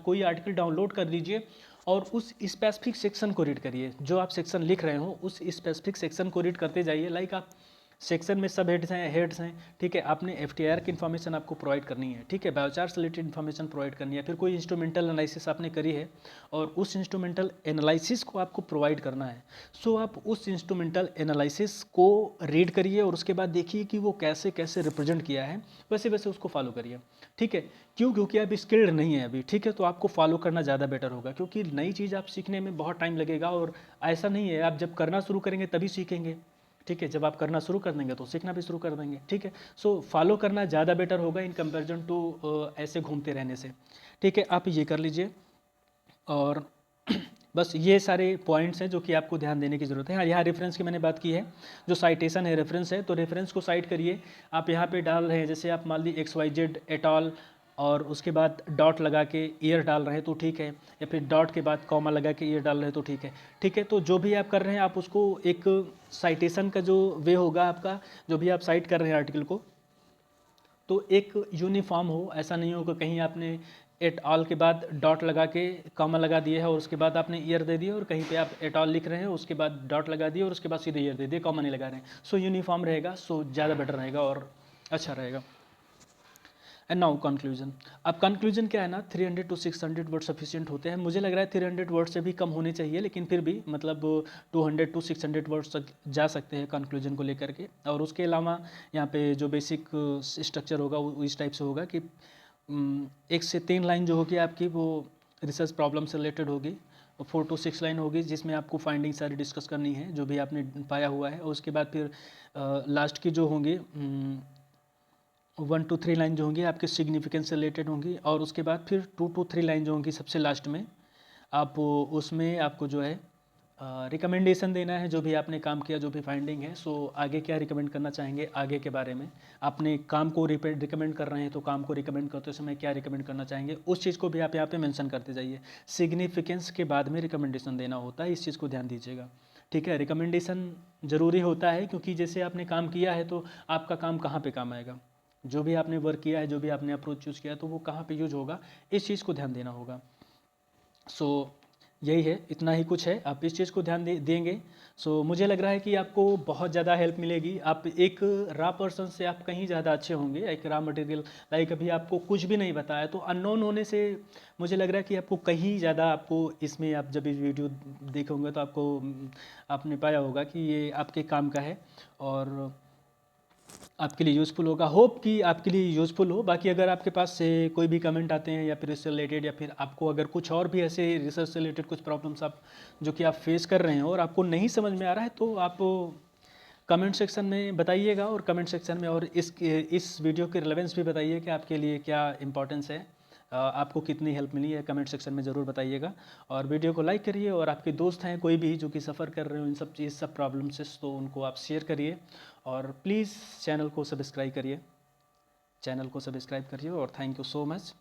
कोई आर्टिकल डाउनलोड कर लीजिए और उस स्पेसिफिक सेक्शन को रीड करिए। जो आप सेक्शन लिख रहे हो उस स्पेसिफिक सेक्शन को रीड करते जाइए। लाइक आप सेक्शन में सब हेड्स हैं, ठीक है। आपने एफटीआर की इन्फॉर्मेशन आपको प्रोवाइड करनी है, ठीक है। बायोचार से रिलेटेड इन्फॉर्मेशन प्रोवाइड करनी है, फिर कोई इंस्ट्रूमेंटल एनालिसिस आपने करी है और उस इंस्ट्रूमेंटल एनालिसिस को आपको प्रोवाइड करना है। सो आप उस इंस्ट्रूमेंटल एनालिसिस को रीड करिए और उसके बाद देखिए कि वो कैसे कैसे रिप्रेजेंट किया है, वैसे वैसे उसको फॉलो करिए, ठीक है। क्यों? क्योंकि आप स्किल्ड नहीं है अभी, ठीक है। तो आपको फॉलो करना ज़्यादा बेटर होगा, क्योंकि नई चीज़ आप सीखने में बहुत टाइम लगेगा और ऐसा नहीं है आप जब करना शुरू करेंगे तभी सीखेंगे, ठीक है। जब आप करना शुरू कर देंगे तो सीखना भी शुरू कर देंगे, ठीक है। सो फॉलो करना ज़्यादा बेटर होगा इन कंपैरिजन टू ऐसे घूमते रहने से, ठीक है। आप ये कर लीजिए और बस ये सारे पॉइंट्स हैं जो कि आपको ध्यान देने की ज़रूरत है। हाँ, यहाँ रेफरेंस की मैंने बात की है, जो साइटेशन है रेफरेंस है, तो रेफरेंस को साइट करिए। आप यहाँ पे डाल रहे हैं, जैसे आप मान ली XYZ एट ऑल और उसके बाद डॉट लगा के ईयर डाल रहे हैं तो ठीक है, या फिर डॉट के बाद कॉमा लगा के ईयर डाल रहे हैं तो ठीक है, ठीक है। तो जो भी आप कर रहे हैं आप उसको एक साइटेशन का जो वे होगा आपका, जो भी आप साइट कर रहे हैं आर्टिकल को, तो एक यूनिफॉर्म हो। ऐसा नहीं हो कि कहीं आपने एट ऑल के बाद डॉट लगा के कॉमा लगा दिए है और उसके बाद आपने ईयर दे दिया, और कहीं पे आप एट ऑल लिख रहे हैं उसके बाद डॉट लगा दिए और उसके बाद सीधे ईयर दे दिए, कॉमा नहीं लगा रहे हैं। सो यूनिफॉर्म रहेगा, सो ज़्यादा बेटर रहेगा और अच्छा रहेगा। And now conclusion. अब कंक्लूजन क्या है ना, 300 to 600 वर्ड सफिशिएंट होते हैं। मुझे लग रहा है 300 वर्ड से भी कम होने चाहिए, लेकिन फिर भी मतलब 200 to 600 वर्ड्स तक जा सकते हैं कंक्लूजन को लेकर के। और उसके अलावा यहाँ पे जो बेसिक स्ट्रक्चर होगा वो इस टाइप से होगा कि 1 से 3 लाइन जो होगी आपकी वो रिसर्च प्रॉब्लम से रिलेटेड होगी, और 4 to 6 लाइन होगी जिसमें आपको फाइंडिंग सारी डिस्कस करनी है जो भी आपने पाया हुआ है। और उसके बाद फिर लास्ट की जो होंगी 1 to 3 लाइन जो होंगी आपके सिग्निफिकेंस से रिलेटेड होंगी। और उसके बाद फिर 2 to 3 लाइन जो होंगी सबसे लास्ट में, आप उसमें आपको जो है रिकमेंडेशन देना है, जो भी आपने काम किया, जो भी फाइंडिंग है। सो आगे क्या रिकमेंड करना चाहेंगे आगे के बारे में, आपने काम को रिकमेंड कर रहे हैं तो काम को रिकमेंड करते समय क्या रिकमेंड करना चाहेंगे, उस चीज़ को भी आप यहाँ पे मेंशन करते जाइए। सिग्निफिकेंस के बाद में रिकमेंडेशन देना होता है, इस चीज़ को ध्यान दीजिएगा, ठीक है। रिकमेंडेशन ज़रूरी होता है क्योंकि जैसे आपने काम किया है तो आपका काम कहाँ पे काम आएगा, जो भी आपने वर्क किया है, जो भी आपने अप्रोच चूज़ किया है तो वो कहाँ पे यूज होगा, इस चीज़ को ध्यान देना होगा। सो यही है, इतना ही कुछ है, आप इस चीज़ को ध्यान देंगे। सो मुझे लग रहा है कि आपको बहुत ज़्यादा हेल्प मिलेगी। आप एक रॉ पर्सन से आप कहीं ज़्यादा अच्छे होंगे, एक रॉ मटेरियल, लाइक अभी आपको कुछ भी नहीं बताया तो अननोन होने से मुझे लग रहा है कि आपको कहीं ज़्यादा, आपको इसमें आप जब इस वीडियो देखोगे तो आपको आपने पाया होगा कि ये आपके काम का है और आपके लिए यूज़फुल होगा। होप कि आपके लिए यूज़फुल हो। बाकी अगर आपके पास से कोई भी कमेंट आते हैं या फिर इससे रिलेटेड, या फिर आपको अगर कुछ और भी ऐसे रिसर्च से रिलेटेड कुछ प्रॉब्लम्स आप जो कि आप फेस कर रहे हैं और आपको नहीं समझ में आ रहा है, तो आप कमेंट सेक्शन में बताइएगा। और कमेंट सेक्शन में और इस वीडियो के रिलेवेंस भी बताइए कि आपके लिए क्या इंपॉर्टेंस है, आपको कितनी हेल्प मिली है, कमेंट सेक्शन में ज़रूर बताइएगा। और वीडियो को लाइक करिए, और आपके दोस्त हैं कोई भी जो कि सफ़र कर रहे हो इन सब प्रॉब्लम से, तो उनको आप शेयर करिए। और प्लीज़ चैनल को सब्सक्राइब करिए, और थैंक यू सो मच।